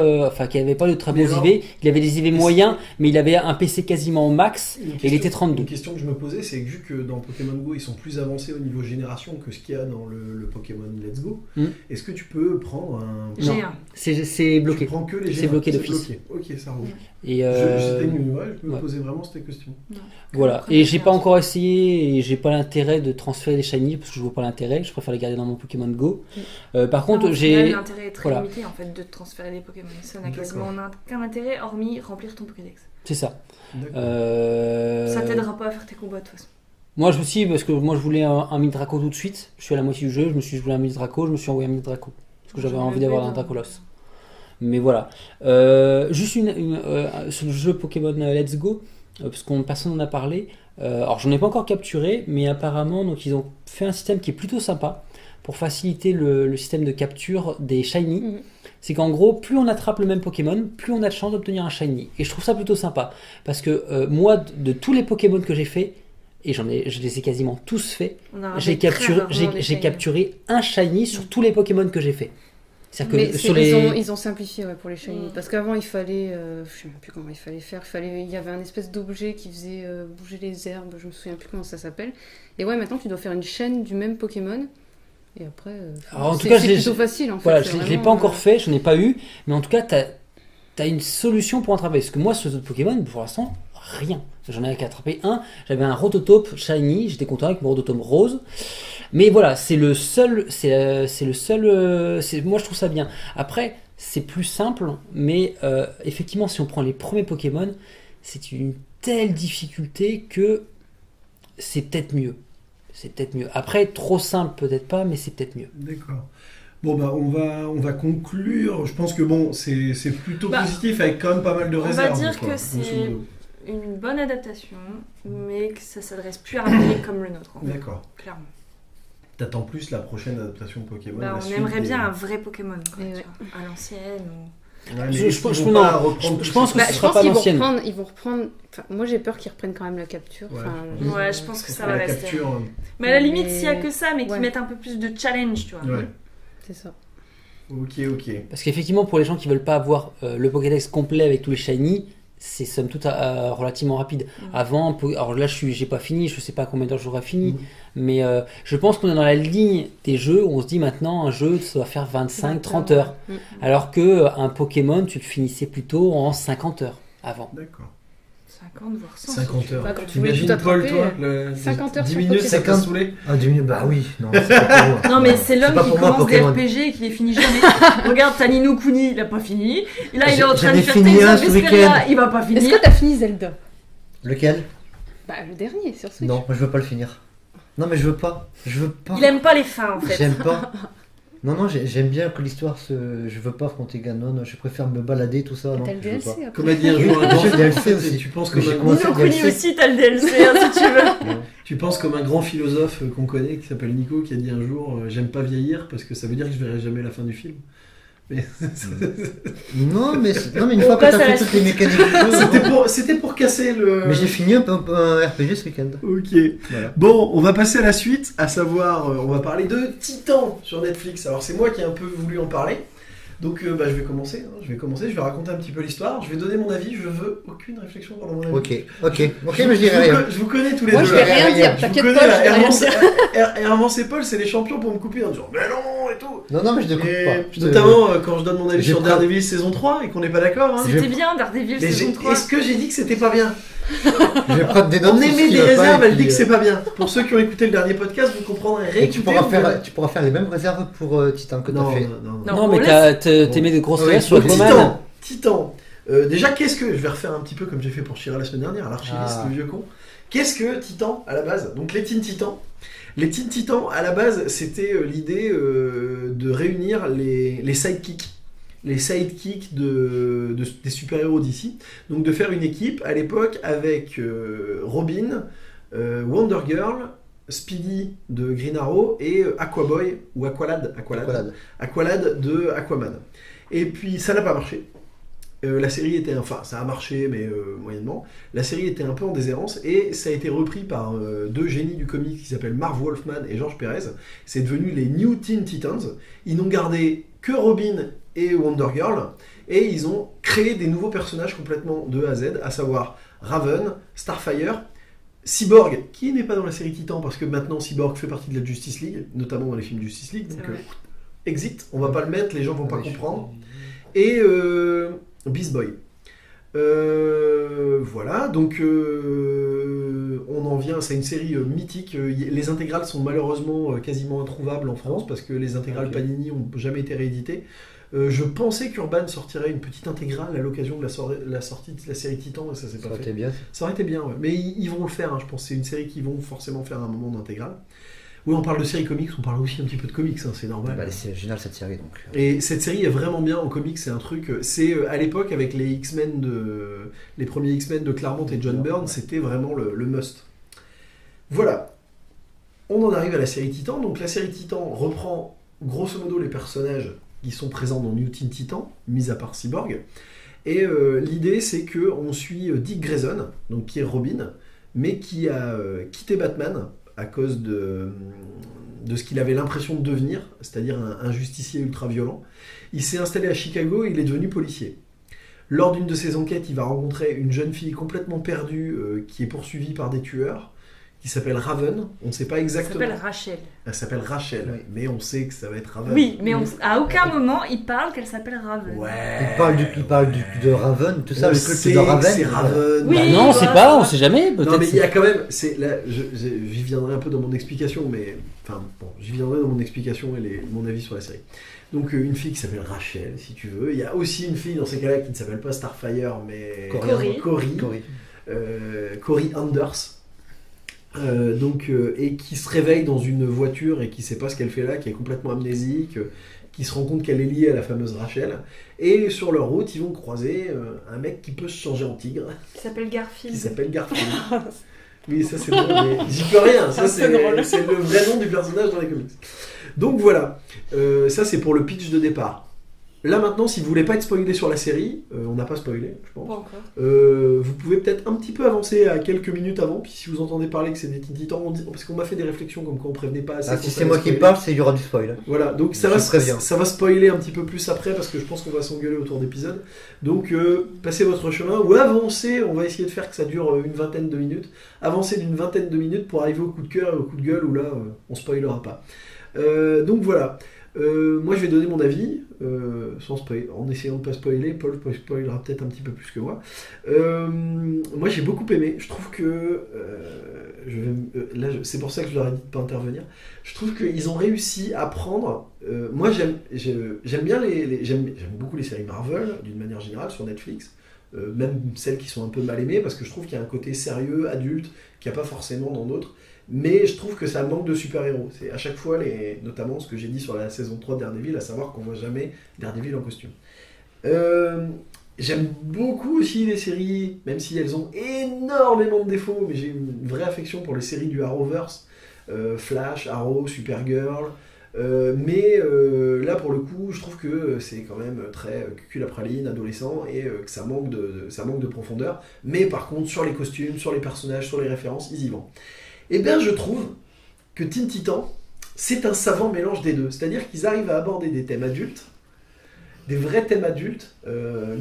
qui avait pas de très beaux IV, il avait des IV moyens, mais il avait un PC quasiment au max et il était 32. Une question que je me posais, c'est que vu que dans Pokémon Go ils sont plus avancés au niveau génération que ce qu'il y a dans le Pokémon Let's Go, est-ce que tu peux prendre un... G1. Non, c'est bloqué. Tu prends que les G1, c'est bloqué d'office. Ok, ça roule. Et je me posais vraiment cette question. Non. Voilà, et j'ai pas encore essayé et j'ai pas l'intérêt de transférer les shiny parce que je vois pas l'intérêt, je préfère les garder dans mon Pokémon Go. Par contre, j'ai l'intérêt est très limité en fait de transférer des Pokémon. Ça n'a quasiment aucun intérêt hormis remplir ton Pokédex. C'est ça. Ça t'aidera pas à faire tes combats de toute façon. Moi je me suis parce que moi je voulais un Midraco tout de suite. Je suis à la moitié du jeu, je me suis dit je voulais un Midraco, je me suis envoyé un Midraco parce que j'avais envie d'avoir un Dracolos. Mais voilà. Juste sur le jeu Pokémon Let's Go, parce que personne n'en a parlé. Alors j'en ai pas encore capturé, mais apparemment donc ils ont fait un système qui est plutôt sympa pour faciliter le système de capture des shiny. C'est qu'en gros, plus on attrape le même Pokémon, plus on a de chance d'obtenir un shiny. Et je trouve ça plutôt sympa parce que moi, de tous les Pokémon que j'ai fait, et je les ai quasiment tous faits, j'ai capturé un shiny sur tous les Pokémon que j'ai fait. Mais ils ont simplifié pour les shiny parce qu'avant il fallait je sais même plus comment il fallait faire, il y avait un espèce d'objet qui faisait bouger les herbes, je me souviens plus comment ça s'appelle, et maintenant tu dois faire une chaîne du même Pokémon et après en tout cas c'est plutôt facile en fait. Voilà, je l'ai pas encore fait, je n'ai pas eu, mais en tout cas t'as une solution pour en travailler, parce que moi sur les autres Pokémon pour l'instant rien, j'en avais qu'à attraper un, j'avais un Rototope shiny, j'étais content avec mon Rototope rose. Mais voilà, c'est le seul, moi je trouve ça bien. Après, c'est plus simple, mais effectivement, si on prend les premiers Pokémon, c'est une telle difficulté que c'est peut-être mieux. Après, trop simple peut-être pas, mais c'est peut-être mieux. D'accord. Bon bah on va conclure. Je pense que bon, c'est plutôt positif avec quand même pas mal de réserves. On va dire que c'est une bonne adaptation, mais que ça s'adresse plus à un public comme le nôtre. D'accord. Clairement. T'attends plus la prochaine adaptation Pokémon. On aimerait bien un vrai Pokémon, quoi, à l'ancienne. Je pense que ce sera pas l'ancienne. Ils vont reprendre. Moi j'ai peur qu'ils reprennent quand même la capture. Ouais, je pense que ça va rester. Mais à la limite, s'il y a que ça, mais qu'ils mettent un peu plus de challenge, tu vois. Ouais. C'est ça. Ok. Parce qu'effectivement, pour les gens qui veulent pas avoir le Pokédex complet avec tous les shiny, c'est somme toute relativement rapide. Avant, alors là j'ai pas fini, je sais pas combien d'heures j'aurai fini, mais je pense qu'on est dans la ligne des jeux où on se dit maintenant un jeu ça doit faire 25-30 heures. Alors que un Pokémon tu le finissais plutôt en 50 heures avant. D'accord. 50 voire 100. 50 heures. T'imagines Paul, toi 50 heures 10 sur minutes, ça t'a Pokémon. saoulé? Ah, 10 minutes, bah oui. Non, c'est pas pour moi. Non, mais c'est l'homme pas qui pour moi, commence des Pokémon. RPG et qui les finit jamais. Regarde, Tanino Kuni, il a pas fini. Et là, il est en train de J'avais faire fini un ce Vesperia, week-end. il va pas finir. Est-ce que t'as fini Zelda? Lequel? Le dernier sur Switch. Non, je veux pas le finir. Non, mais je veux pas. Il aime pas les fins, en fait. J'aime pas. Non, j'aime bien que l'histoire se. Je veux pas affronter Ganon, je préfère me balader, tout ça. Non, T'as le je veux DLC pas. après. Comme a dit un jour un grand J'ai le DLC aussi. tu penses Mais comme j'ai un... commencé Nino le Kuni DLC. aussi, t'as le DLC, si tu veux. Tu penses comme un grand philosophe qu'on connaît qui s'appelle Nico qui a dit un jour j'aime pas vieillir parce que ça veut dire que je verrai jamais la fin du film. Mais Non, mais une On fois que passe à t'as la fait toutes les mécaniques du jeu. c'était pour casser le... Mais j'ai fini un RPG ce week-end. Ok. Voilà. Bon, on va passer à la suite, à savoir, on va parler de Titan sur Netflix. Alors c'est moi qui ai un peu voulu en parler. Donc je vais commencer, je vais raconter un petit peu l'histoire, je vais donner mon avis, je veux aucune réflexion pendant mon avis. Ok, mais je dirais rien. Je vous connais tous les Moi, deux. je vais là. rien dire. Je vous T'inquiète connais pas, là, je vais rien dire. Hermance et Paul, c'est les champions pour me couper en disant mais non et tout. Non, mais je ne coupe Et pas. Je te- notamment quand je donne mon avis J'ai sur pris- Daredevil saison 3 et qu'on n'est pas d'accord. Hein. C'était bien Daredevil Mais saison 3. est-ce que j'ai dit que c'était pas bien? Je vais prendre des notes. On sur ce émet qui des va pas, réserves, et elle dit puis, que c'est pas bien. Pour ceux qui ont écouté le dernier podcast, vous comprendrez. Et tu pourras faire les mêmes réserves pour Titan que t'as Non, fait. non. Non, Non, on mais laisse. t'aimais des grosses Ouais, réactions sur Donc, Aquaman. Titan. Déjà, qu'est-ce que... Je vais refaire un petit peu comme j'ai fait pour Shira la semaine dernière, l'archiviste, le vieux con. Qu'est-ce que Titan, à la base? Donc, les Teen Titans. Les Teen Titans, à la base, c'était l'idée de réunir les sidekicks. Les sidekicks des super-héros d'ici. Donc, de faire une équipe, à l'époque, avec Robin, Wonder Girl, Speedy de Green Arrow et Aquaboy, ou Aqualad de Aquaman. Et puis ça n'a pas marché. La série était, enfin ça a marché mais moyennement. La série était un peu en déshérence et ça a été repris par deux génies du comic qui s'appellent Marv Wolfman et George Perez. C'est devenu les New Teen Titans. Ils n'ont gardé que Robin et Wonder Girl et ils ont créé des nouveaux personnages complètement de A à Z, à savoir Raven, Starfire, Cyborg, qui n'est pas dans la série Titan parce que maintenant Cyborg fait partie de la Justice League, notamment dans les films Justice League. Donc exit, on va pas le mettre, les gens vont pas comprendre. Et Beast Boy. Voilà, donc on en vient, c'est une série mythique. Les intégrales sont malheureusement quasiment introuvables en France parce que les intégrales Panini n'ont jamais été rééditées. Je pensais qu'Urban sortirait une petite intégrale à l'occasion de la sortie de la série Titan et ça s'est pas fait. Bien. Ça aurait été bien, ouais. Mais ils vont le faire, hein, je pense. C'est une série qu'ils vont forcément faire à un moment d'intégrale. Oui, on parle de série comics, on parle aussi un petit peu de comics, hein, c'est normal. Bah, c'est génial cette série donc. Et cette série est vraiment bien en comics, c'est un truc. C'est à l'époque avec les X-Men les premiers X-Men de Claremont et John Byrne, c'était vraiment le must. Voilà. On en arrive à la série Titan. Donc la série Titan reprend grosso modo les personnages qui sont présents dans New Teen Titan, mis à part Cyborg. Et l'idée c'est que on suit Dick Grayson, donc qui est Robin, mais qui a quitté Batman à cause de ce qu'il avait l'impression de devenir, c'est-à-dire un justicier ultra-violent. Il s'est installé à Chicago et il est devenu policier. Lors d'une de ses enquêtes, il va rencontrer une jeune fille complètement perdue qui est poursuivie par des tueurs, qui s'appelle Raven. On ne sait pas exactement. Elle s'appelle Rachel. Elle s'appelle Rachel, Oui. mais on sait que ça va être Raven. Oui, mais à aucun moment il parle qu'elle s'appelle Raven. Ouais. Il parle de Raven, tout ça, On le truc sait de Raven. que c'est Raven. Oui, Bah non, on sait bah, pas, ça on va. sait jamais. Non Peut-être. mais il y a quand même, là, j'y viendrai un peu dans mon explication, mais enfin bon, j'y viendrai dans mon explication et mon avis sur la série. Donc une fille qui s'appelle Rachel, si tu veux. Il y a aussi une fille dans ces cas-là qui ne s'appelle pas Starfire, mais Cory Anders. Et qui se réveille dans une voiture et qui sait pas ce qu'elle fait là, qui est complètement amnésique, qui se rend compte qu'elle est liée à la fameuse Rachel. Et sur leur route, ils vont croiser un mec qui peut se changer en tigre, Qui s'appelle Garfield. qui s'appelle Garfield. Oui, ça c'est drôle, mais j'y peux rien. Ça c'est le vrai nom du personnage dans les comics. Donc voilà, ça c'est pour le pitch de départ. Là maintenant, si vous voulez pas être spoilé sur la série, on n'a pas spoilé, je pense. Pas encore. Vous pouvez peut-être un petit peu avancer à quelques minutes avant, puis si vous entendez parler que c'est des Teen Titans, parce qu'on m'a fait des réflexions comme quoi on prévenait pas assez. Ah, si c'est moi qui parle, il y aura du spoil. Voilà, donc ça va spoiler un petit peu plus après parce que je pense qu'on va s'engueuler autour d'épisodes. Donc passez votre chemin ou avancez, on va essayer de faire que ça dure une vingtaine de minutes. Avancez d'une vingtaine de minutes pour arriver au coup de cœur et au coup de gueule où là on spoilera pas. Donc voilà. Moi je vais donner mon avis sans spoiler, en essayant de pas spoiler. Paul spoilera peut-être un petit peu plus que moi. Moi j'ai beaucoup aimé. Je trouve que c'est pour ça que je leur ai dit de pas intervenir. Je trouve qu'ils ont réussi à prendre. Moi j'aime bien j'aime beaucoup les séries Marvel d'une manière générale sur Netflix. Même celles qui sont un peu mal aimées parce que je trouve qu'il y a un côté sérieux, adulte, qu'il n'y a pas forcément dans d'autres. Mais je trouve que ça manque de super-héros. C'est à chaque fois, notamment ce que j'ai dit sur la saison 3 de Daredevil, à savoir qu'on voit jamais Daredevil en costume. J'aime beaucoup aussi les séries, même si elles ont énormément de défauts, mais j'ai une vraie affection pour les séries du Arrowverse. Flash, Arrow, Supergirl, Mais là pour le coup je trouve que c'est quand même très cul la praline, adolescent, et que ça manque de profondeur. Mais par contre sur les costumes, sur les personnages, sur les références, ils y vont. Et bien je trouve que Teen Titans c'est un savant mélange des deux, c'est-à-dire qu'ils arrivent à aborder des thèmes adultes, des vrais thèmes adultes,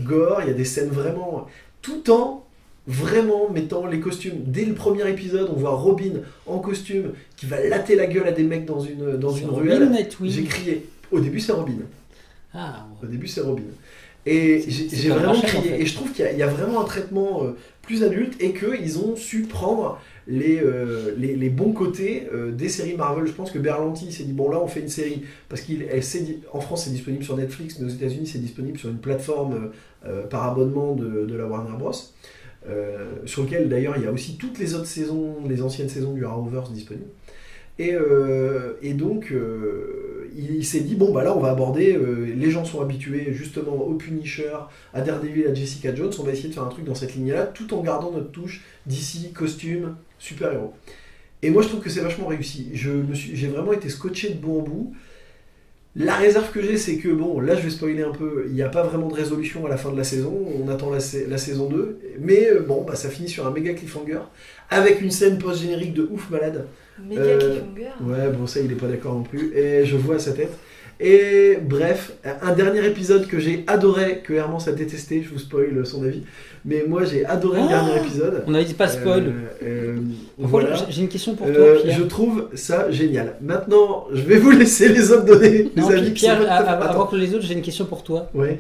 gore, il y a des scènes vraiment, tout en vraiment mettant les costumes. Dès le premier épisode, on voit Robin en costume qui va latter la gueule à des mecs dans une ruelle. Robin, Nightwing. J'ai crié. Au début, c'est Robin. Ah, Au début, c'est Robin. Et j'ai comme vraiment Rachel, crié. en fait. Et je trouve qu'il y a vraiment un traitement plus adulte et qu'ils ont su prendre les bons côtés des séries Marvel. Je pense que Berlanti s'est dit bon là on fait une série parce en France c'est disponible sur Netflix, mais aux États-Unis c'est disponible sur une plateforme par abonnement de la Warner Bros. Sur lequel d'ailleurs il y a aussi toutes les autres saisons, les anciennes saisons du Arrowverse disponibles. Et donc il s'est dit bon bah là on va aborder, les gens sont habitués justement au Punisher, à Daredevil, à Jessica Jones, on va essayer de faire un truc dans cette ligne là tout en gardant notre touche d'ici costume super-héros. Et moi je trouve que c'est vachement réussi. J'ai vraiment été scotché de bout en bout. La réserve que j'ai, c'est que, bon, là je vais spoiler un peu, il n'y a pas vraiment de résolution à la fin de la saison, on attend la saison 2, mais bon, bah, ça finit sur un méga cliffhanger, avec une scène post-générique de ouf malade. Méga cliffhanger. Ouais, bon, ça il est pas d'accord non plus, et je vois sa tête. Et bref, un dernier épisode que j'ai adoré, que Hermance a détesté, je vous spoil son avis, mais moi j'ai adoré le dernier épisode. On avait dit pas spoil. Voilà. J'ai une question pour toi, Pierre. Je trouve ça génial. Maintenant, je vais vous laisser les autres donner Non, les avis. Pierre, Attends. avant que les autres, j'ai une question pour toi. Ouais.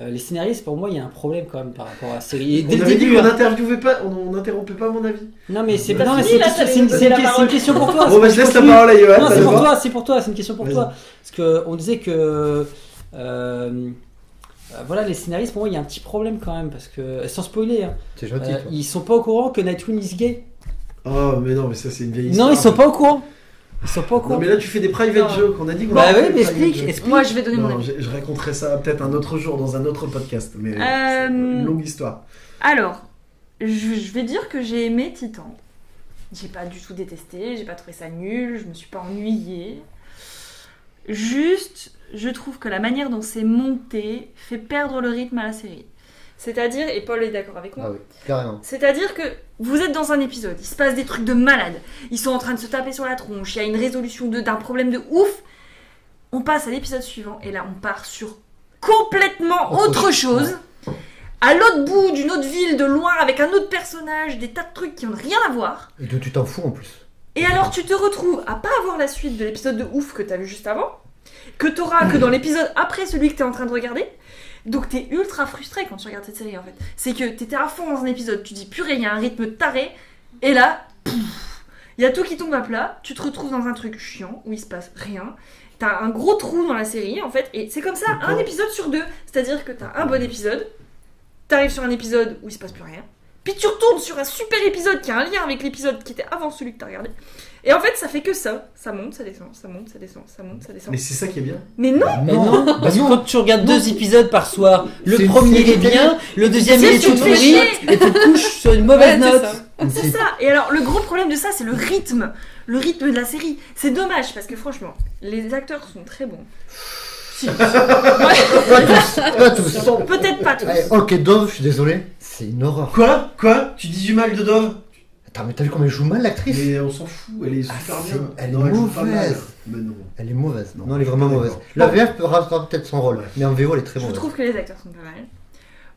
Les scénaristes, pour moi, il y a un problème quand même par rapport à la série. Et dès On le avait dit début, qu'on hein. n'interrompait pas mon avis. Non, mais c'est T'as non, mais fini, là, c'est t'allais une nous donner la parole. question pour toi. Bon, bah, je laisse la continue. parole à Johan. Non, c'est d'abord. pour toi, c'est une question pour Vas-y. toi. Parce qu'on disait que. Voilà, les scénaristes, pour moi, il y a un petit problème quand même. Parce que, sans spoiler, hein, C'est gentil, toi. ils sont pas au courant que Nightwing is gay. Oh, mais non, mais ça c'est une vieille histoire. Non, ils sont pas au courant. Ils sont pas au courant. Non, mais là tu fais des private Non. jokes. On a dit qu'on Bah avait oui, fait mais des private explique. jokes. Moi, je vais donner mon Non, avis. je raconterai ça peut-être un autre jour dans un autre podcast, mais c'est une longue histoire. Alors, je vais dire que j'ai aimé Titan. J'ai pas du tout détesté, j'ai pas trouvé ça nul, je me suis pas ennuyée. Juste, je trouve que la manière dont c'est monté fait perdre le rythme à la série. C'est-à-dire, et Paul est d'accord avec moi, Ah oui, carrément. c'est-à-dire que vous êtes dans un épisode, il se passe des trucs de malade, ils sont en train de se taper sur la tronche, il y a une résolution d'un problème de ouf, on passe à l'épisode suivant, et là on part sur complètement autre chose, à l'autre bout d'une autre ville, de loin, avec un autre personnage, des tas de trucs qui n'ont rien à voir, Et tu t'en fous en plus. et alors tu te retrouves à pas avoir la suite de l'épisode de ouf que t'as vu juste avant, que t'auras que dans l'épisode après celui que t'es en train de regarder. Donc t'es ultra frustré quand tu regardes cette série en fait. C'est que t'étais à fond dans un épisode, tu dis purée, il y a un rythme taré, et là, il y a tout qui tombe à plat, tu te retrouves dans un truc chiant où il se passe rien. T'as un gros trou dans la série en fait, et c'est comme ça un épisode sur deux. C'est-à-dire que t'as un bon épisode, t'arrives sur un épisode où il se passe plus rien, puis tu retournes sur un super épisode qui a un lien avec l'épisode qui était avant celui que t'as regardé. Et en fait, ça fait que ça monte, ça descend, ça monte, ça descend, ça monte, ça descend. Mais c'est ça qui est bien. Mais non, Mais non, parce que quand tu regardes Non. 2 épisodes par soir, le C'est une premier série est bien, le deuxième C'est est sur une tes série, chiens. et tu te couches sur une mauvaise Ouais, c'est note. ça. c'est ça. Et alors, le gros problème de ça, c'est le rythme de la série. C'est dommage parce que franchement, les acteurs sont très bons. Si. Pas tous. Peut-être pas tous. Allez, ok, Dove, je suis désolé. C'est une horreur. Quoi Tu dis du mal de Dove? Attends, mais t'as vu comment elle joue mal l'actrice? Mais on s'en fout, elle est super Ah, bien. c'est- elle est Non, joue pas mal. mauvaise. Mais non. Elle est mauvaise. Non, Non, elle est vraiment d'accord. mauvaise. La VF peut rattraper peut-être son rôle, mais en VO elle est très Je mauvaise. trouve que les acteurs sont pas mal.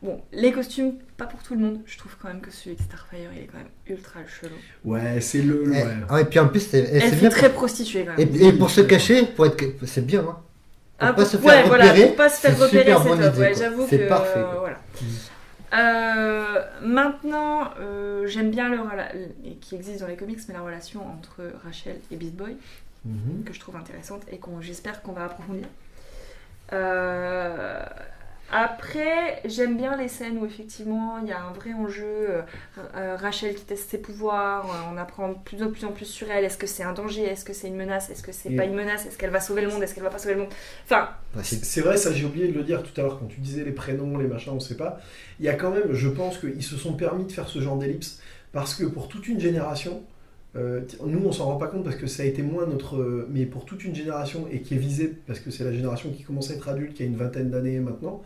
Bon, les costumes, pas pour tout le monde. Je trouve quand même que celui de Starfire, il est quand même ultra chelou. Ouais, c'est le. Eh, Ouais. ah, et puis en plus, c'est Elle c'est fait bien. très prostituée quand même. Et pour se cacher, pour être, c'est bien. Hein. Ah, Pour pas se ouais, faire voilà, repérer, pour pas se faire c'est repérer, super c'est bonne top. idée, Ouais, quoi. j'avoue C'est que parfait, quoi. voilà. Maintenant, j'aime bien et qui existe dans les comics, mais la relation entre Rachel et Beast Boy, que je trouve intéressante et j'espère qu'on va approfondir. Après, j'aime bien les scènes où effectivement il y a un vrai enjeu. Rachel qui teste ses pouvoirs, on apprend de plus en plus sur elle. Est-ce que c'est un danger? Est-ce que c'est une menace? Est-ce que c'est pas une menace? Est-ce qu'elle va sauver le monde? Est-ce qu'elle va pas sauver le monde? Enfin, Ouais, C'est vrai, ça j'ai oublié de le dire tout à l'heure quand tu disais les prénoms, les machins, on sait pas. Il y a quand même, je pense qu'ils se sont permis de faire ce genre d'ellipse parce que pour toute une génération, Nous, on s'en rend pas compte parce que ça a été moins notre... mais pour toute une génération, et qui est visée, parce que c'est la génération qui commence à être adulte, qui a une vingtaine d'années maintenant,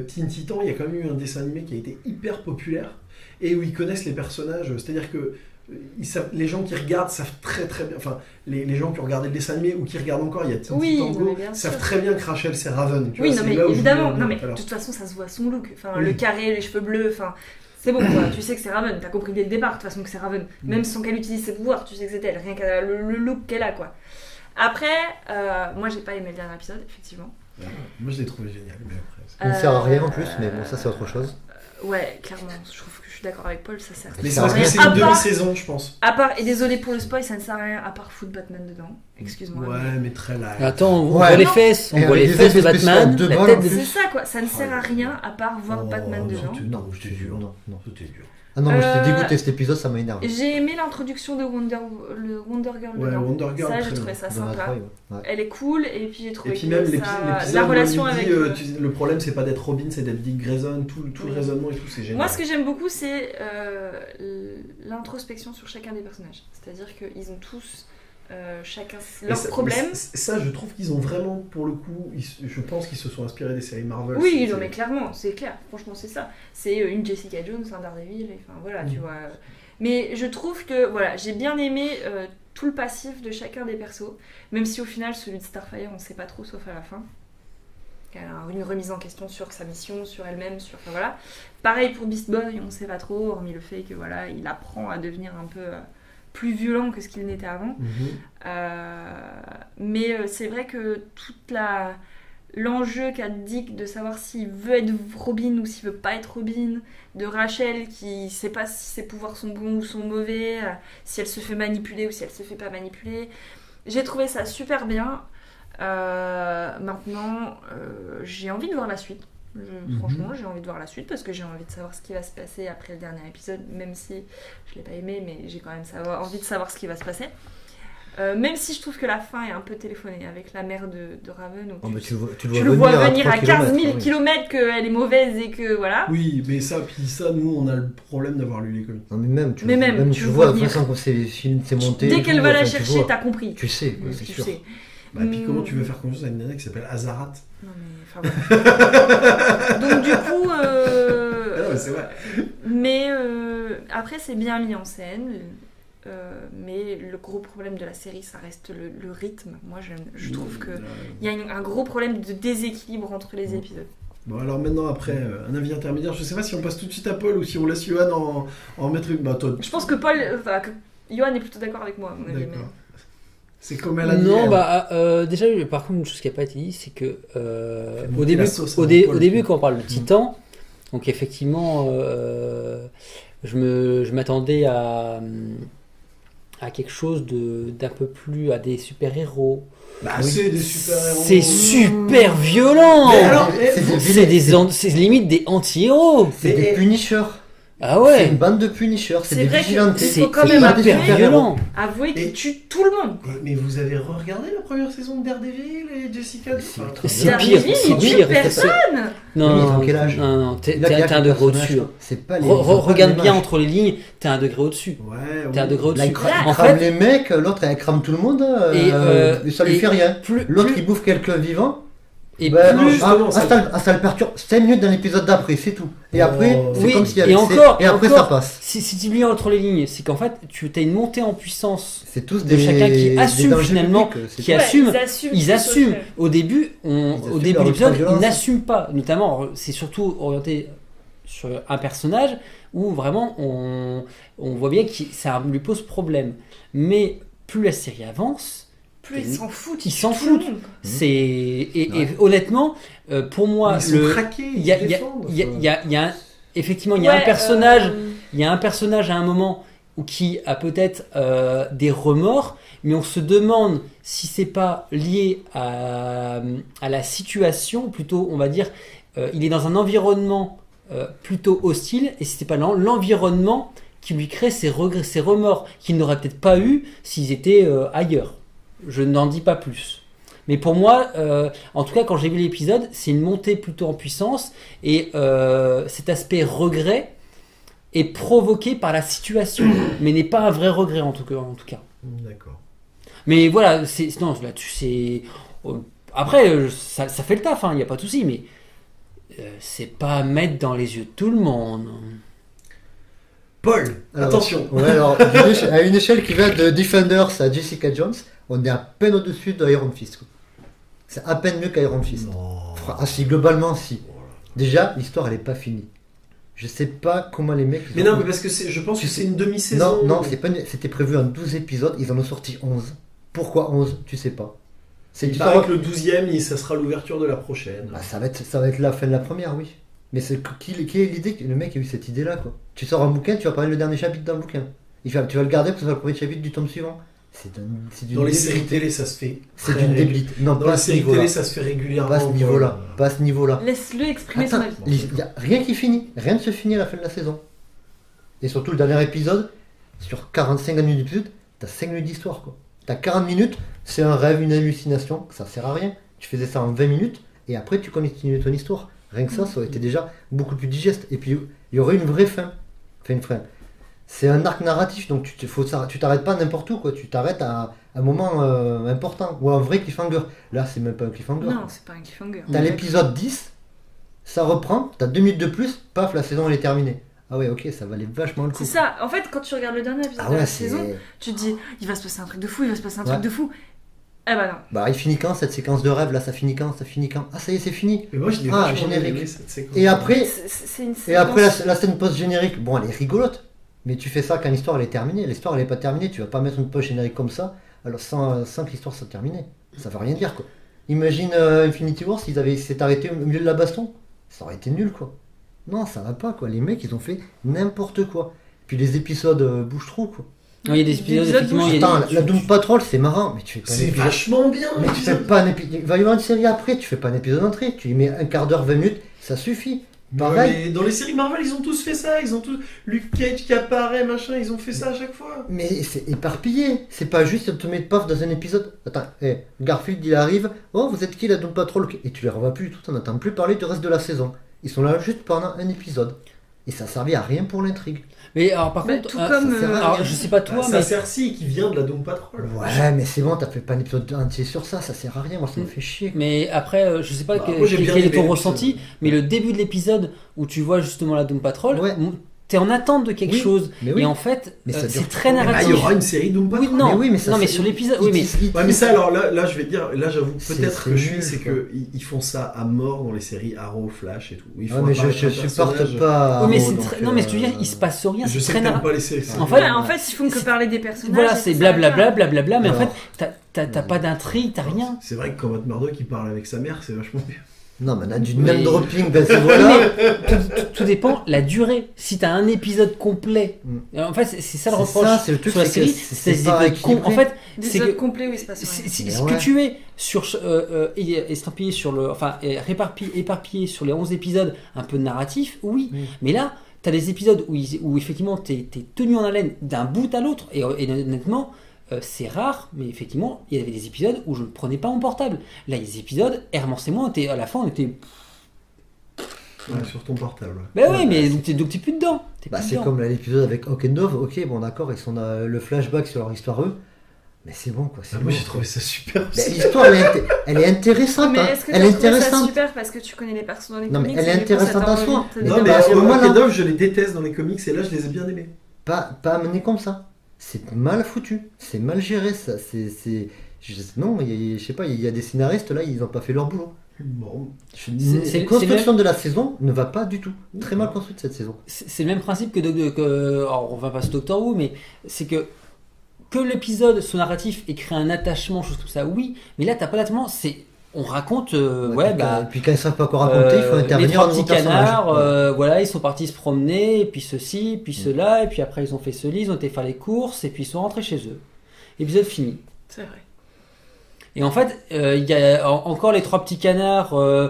Teen Titan, il y a quand même eu un dessin animé qui a été hyper populaire, et où ils connaissent les personnages, c'est-à-dire que les gens qui regardent savent très très bien, enfin les gens qui ont regardé le dessin animé ou qui regardent encore, il y a Teen Titan Go, savent très bien que Rachel c'est Raven. Oui, non mais évidemment, non mais de toute façon ça se voit à son look, enfin le carré, les cheveux bleus, enfin c'est bon quoi, tu sais que c'est Raven, t'as compris dès le départ de toute façon que c'est Raven, même sans qu'elle utilise ses pouvoirs, tu sais que c'est elle, rien qu'à le look qu'elle a quoi. Après, moi j'ai pas aimé le dernier épisode, effectivement. Moi je l'ai trouvé génial, mais après... Ça ne sert à rien en plus, mais bon, ça c'est autre chose. Ouais, clairement, je trouve que je suis d'accord avec Paul, ça sert. Mais c'est parce que c'est une demi-saison, je pense. À part, et désolé pour le spoil, ça ne sert à rien, à part foutre Batman dedans. Excuse-moi. Ouais, mais très light. Attends, on voit les fesses, on voit les fesses de Batman, la tête de... C'est ça quoi, ça ne sert à rien à part voir Batman dedans. Non, je te jure, non, c'était dur. Ah non, moi j'étais dégoûté cet épisode, ça m'a énervé. J'ai aimé l'introduction de Wonder Girl dedans. Wonder Girl, ça, j'ai trouvé ça sympa. Ouais. Elle est cool, et puis j'ai trouvé et puis même que la relation avec... le problème, c'est pas d'être Robin, c'est d'être Dick Grayson, tout le raisonnement et tout, c'est génial. Moi, ce que j'aime beaucoup, c'est l'introspection sur chacun des personnages. C'est-à-dire qu'ils ont tous... chacun leurs problèmes. Ça, je trouve qu'ils ont vraiment, pour le coup, je pense qu'ils se sont inspirés des séries Marvel. Oui, non, mais clairement, c'est clair. Franchement, c'est ça. C'est une Jessica Jones, un Daredevil, et enfin voilà, tu vois. Mais je trouve que voilà, j'ai bien aimé tout le passif de chacun des persos, même si au final, celui de Starfire, on sait pas trop, sauf à la fin. Elle a une remise en question sur sa mission, sur elle-même, sur enfin voilà. Pareil pour Beast Boy, on sait pas trop, hormis le fait que voilà, il apprend à devenir un peu plus violent que ce qu'il n'était avant. Mais c'est vrai que toute l'enjeu qu'a Dick de savoir s'il veut être Robin ou s'il veut pas être Robin, de Rachel qui sait pas si ses pouvoirs sont bons ou sont mauvais, si elle se fait manipuler ou si elle se fait pas manipuler, j'ai trouvé ça super bien. Maintenant j'ai envie de voir la suite. Franchement, j'ai envie de voir la suite parce que j'ai envie de savoir ce qui va se passer après le dernier épisode, même si je l'ai pas aimé, mais j'ai quand même envie de savoir ce qui va se passer. Même si je trouve que la fin est un peu téléphonée avec la mère de Raven. Où tu le vois venir à 15 000 km qu'elle est mauvaise et que voilà. Oui, mais ça, nous on a le problème d'avoir lu les comics. Non, mais même tu vois la façon dont c'est monté. Dès qu'elle va la chercher, t'as compris. Tu sais, c'est sûr. Bah, puis comment tu veux faire confiance à une nana qui s'appelle Azarat? Non mais enfin voilà. Donc du coup non, c'est vrai. Mais après c'est bien mis en scène, mais le gros problème de la série ça reste le rythme. Moi je trouve que il y a un gros problème de déséquilibre entre les épisodes. Bon alors maintenant après un avis intermédiaire, je sais pas si on passe tout de suite à Paul ou si on laisse Johan en mettre une... Bah, toi... Je pense que Johan est plutôt d'accord avec moi à mon avis. D'accord. C'est comme elle a dit. Non, déjà, par contre, une chose qui n'a pas été dit, c'est que au début, quand on parle de Titan, donc effectivement, je m'attendais à quelque chose d'un peu plus à des super-héros. Bah, c'est des super-héros. C'est super violent. C'est limite des anti-héros. C'est des Punishers. Ah ouais. C'est une bande de Punishers, c'est des vigilantes. C'est quand même hyper violent. Avouez qu'ils tuent tout le monde. Mais vous avez regardé la première saison de Daredevil et Jessica Jones? C'est pire, c'est pire. Personne. Non, t'es un degré au-dessus. Regarde bien entre les lignes, t'es un degré au-dessus. T'es un degré au-dessus. Il crame les mecs, l'autre elle crame tout le monde, et ça lui fait rien. L'autre il bouffe quelques vivants. Et ça le perturbe 5 minutes dans l'épisode d'après, c'est tout. Et après, c'est comme s'il y avait après ça passe. Si tu lis entre les lignes, c'est qu'en fait, tu as une montée en puissance de chacun qui assume finalement, ils assument. Au début de l'épisode, ils n'assument pas. Notamment, c'est surtout orienté sur un personnage où vraiment on voit bien que ça lui pose problème. Mais plus la série avance, plus ils s'en foutent. Ils s'en foutent. Et honnêtement, pour moi, il y a effectivement un personnage. Il y a un personnage à un moment qui a peut-être des remords, mais on se demande si c'est pas lié à la situation, plutôt, on va dire, il est dans un environnement plutôt hostile, et si c'est pas l'environnement qui lui crée ces remords qu'il n'aurait peut-être pas eu s'ils étaient ailleurs. Je n'en dis pas plus. Mais pour moi, en tout cas, quand j'ai vu l'épisode, c'est une montée plutôt en puissance. Et cet aspect regret est provoqué par la situation, mais n'est pas un vrai regret en tout cas. D'accord. Mais voilà, non, là-dessus, c'est... Après, ça fait le taf, il n'y a pas de souci, mais c'est pas à mettre dans les yeux de tout le monde. Paul, Alors, attention. Ouais, alors, à une échelle qui va de Defenders à Jessica Jones, on est à peine au-dessus d'Iron Fist. Quoi. C'est à peine mieux qu'Iron Fist. Non. Ah si, globalement, si. Déjà, l'histoire, elle est pas finie. Je sais pas comment les mecs... Mais non, mais parce que je pense que c'est une demi-saison. Non, c'était prévu en 12 épisodes, ils en ont sorti 11. Pourquoi 11 Tu sais pas. C'est Il paraît que le 12e, ça sera l'ouverture de la prochaine. Bah, ça va être la fin de la première, oui. Mais qui est l'idée que le mec a eu cette idée-là, quoi. Tu sors un bouquin, tu vas parler le dernier chapitre d'un bouquin. Tu vas le garder pour que ce soit le premier chapitre du tome suivant. C'est d'une Dans les séries télé, ça se fait. C'est d'une débilité. Non, Dans pas les à ce séries niveau-là. télé, ça se fait régulièrement. Pas à ce niveau-là. Pas à ce niveau-là. Laisse-le exprimer son Attends, avis. il y a rien qui finit. Rien ne se finit à la fin de la saison. Et surtout, le dernier épisode, sur 45 minutes d'épisode, t'as 5 minutes d'histoire, quoi. T'as 40 minutes, c'est un rêve, une hallucination, ça sert à rien. Tu faisais ça en 20 minutes, et après tu continues ton histoire. Rien que ça aurait été déjà beaucoup plus digeste. Et puis, il y aurait une vraie fin. Enfin, une fin. C'est un arc narratif, donc tu t'arrêtes pas n'importe où, quoi. Tu t'arrêtes à un moment important, ou un vrai cliffhanger. Là, c'est même pas un cliffhanger. Non, c'est pas un cliffhanger. T'as l'épisode 10, ça reprend, t'as 2 minutes de plus, paf, la saison elle est terminée. Ah ouais, ok, ça valait vachement le coup. C'est ça. En fait, quand tu regardes le dernier épisode Ah de ouais, la c'est... saison, tu te dis, il va se passer un truc de fou, il va se passer un Ouais. truc de fou. Eh bah non. Bah, il finit quand cette séquence de rêve là? Ça finit quand? Ah, ça y est, c'est fini. Mais moi, j'ai Ah, vachement générique. aimé cette séquence. Et après, C'est une séquence. et après la scène post-générique, bon, elle est rigolote. Mais tu fais ça quand l'histoire elle est terminée. L'histoire elle est pas terminée. Tu vas pas mettre une post-générique comme ça, alors sans que l'histoire soit terminée. Ça veut rien dire, quoi. Imagine Infinity War s'ils s'étaient arrêtés au milieu de la baston. Ça aurait été nul, quoi. Non, ça va pas, quoi. Les mecs, ils ont fait n'importe quoi. Puis les épisodes bougent trop, quoi. Non, il y a des épisodes, L'épisode effectivement, il y a Attends, la Doom Patrol, c'est marrant, mais tu fais pas un C'est épisode. vachement bien. Mais tu fais pas un épisode. Il va y avoir une série après, tu fais pas un épisode d'entrée. Tu y mets un quart d'heure, 20 minutes, ça suffit. Pareil. Mais dans les séries Marvel, ils ont tous fait ça. Ils ont tous Luke Cage qui apparaît, machin. Ils ont fait ça à chaque fois. Mais c'est éparpillé. C'est pas juste de te mettre paf dans un épisode. Attends, Garfield il arrive. Oh, vous êtes qui la Doom Patrol? Et tu les revois plus du tout, t'en entends plus parler du reste de la saison. Ils sont là juste pendant un épisode. Et ça servait à rien pour l'intrigue. Mais alors, par Bah, contre, tout comme, ça sert à alors, rien. je sais pas toi, Ah, mais ça Cersei qui vient de la Doom Patrol. Ouais, mais c'est bon, t'as fait pas un épisode entier sur ça, ça sert à rien. Moi, ça me fait chier. Mais après, je sais pas Bah, moi, j'ai bien quel est aimé ton l'épisode. ressenti, mais le début de l'épisode où tu vois justement la Doom Patrol, Ouais. t'es en attente de quelque Oui, chose, mais oui. et en fait, Mais ça dure c'est très trop. Ah, narratif. il y aura une série Doom Patrol. Oui, non, Mais oui, mais ça, non, mais c'est- sur l'épisode, oui, mais Ouais, mais ça, alors là, je vais te dire, là, j'avoue, C'est- peut-être c'est que je nul, suis, c'est quoi. que ils font ça à mort dans les séries Arrow, Flash et tout. Ils Ah, font mais je apparaître un supporte personnage. pas. Oui, mais Arrow, c'est donc, très- non, mais ce que je veux dire, il se passe rien, Je c'est sais très que t'aimes narratif. pas les séries. En fait, Ouais, en fait, ils font que parler des personnages. Voilà, et c'est ça va blablabla, bien. blablabla, mais en Alors. fait, t'as pas d'intrigue, t'as rien. C'est vrai que quand Matt Murdock qui parle avec sa mère, c'est vachement bien. Non, mais on a du Mais- name dropping, ben c'est voilà. Tout dépend la durée. Si t'as un épisode complet, en fait, c'est ça le C'est reproche ça, c'est le truc, sur la c'est que série, c'est c'est pas des épisodes équilibré. en fait, Des c'est épisodes que complets où il se passe rien. Mais ce ouais. que tu es sur estampillé sur le, enfin éparpillé sur les 11 épisodes, un peu de narratif, oui. Mais là, t'as des épisodes où effectivement t'es tenu en haleine d'un bout à l'autre, et honnêtement. C'est rare, mais effectivement, il y avait des épisodes où je ne prenais pas mon portable. Là, il y a des épisodes, Hermance et moi, à la fin, on était. Ouais, sur ton portable. Bah oui, mais donc t'es plus dedans. T'es Bah, plus c'est dedans. comme là, l'épisode avec Hawk and Dove. Ok, bon, d'accord, ils sont dans le flashback sur leur histoire, eux. Mais c'est bon, quoi. c'est Ah, moi, bon, j'ai trouvé ça super. Mais l'histoire, elle est intéressante. Mais hein. est-ce que Elle tu est trouvé ça intéressante. super parce que tu connais les persos dans les Non, mais comics elle est et du coup, ça intéressante t'a en envie soi. de te Mais Non, donner mais à ce moment-là- Hawk and Dove, je les déteste dans les comics et là, je les ai bien aimés. Pas amené comme ça. C'est mal foutu. C'est mal géré, ça. Non, je sais pas, il y a des scénaristes là, ils ont pas fait leur boulot. Bon. C'est- La construction de la saison ne va pas du tout. Très mal construite cette saison. C'est le même principe alors on va pas sur Doctor Who, mais c'est que l'épisode soit narratif et crée un attachement, chose comme ça, oui, mais là t'as pas d'attachement, on raconte, Puis quand ils savent pas encore raconter, il faut les intervenir trois dans petits nouveau personnage. canards, Ouais. voilà, ils sont partis se promener, et puis ceci, puis cela, et puis après ils ont fait ce lit, ils ont été faire les courses, et puis ils sont rentrés chez eux. Épisode fini. C'est vrai. Et en fait, il y a encore les trois petits canards. On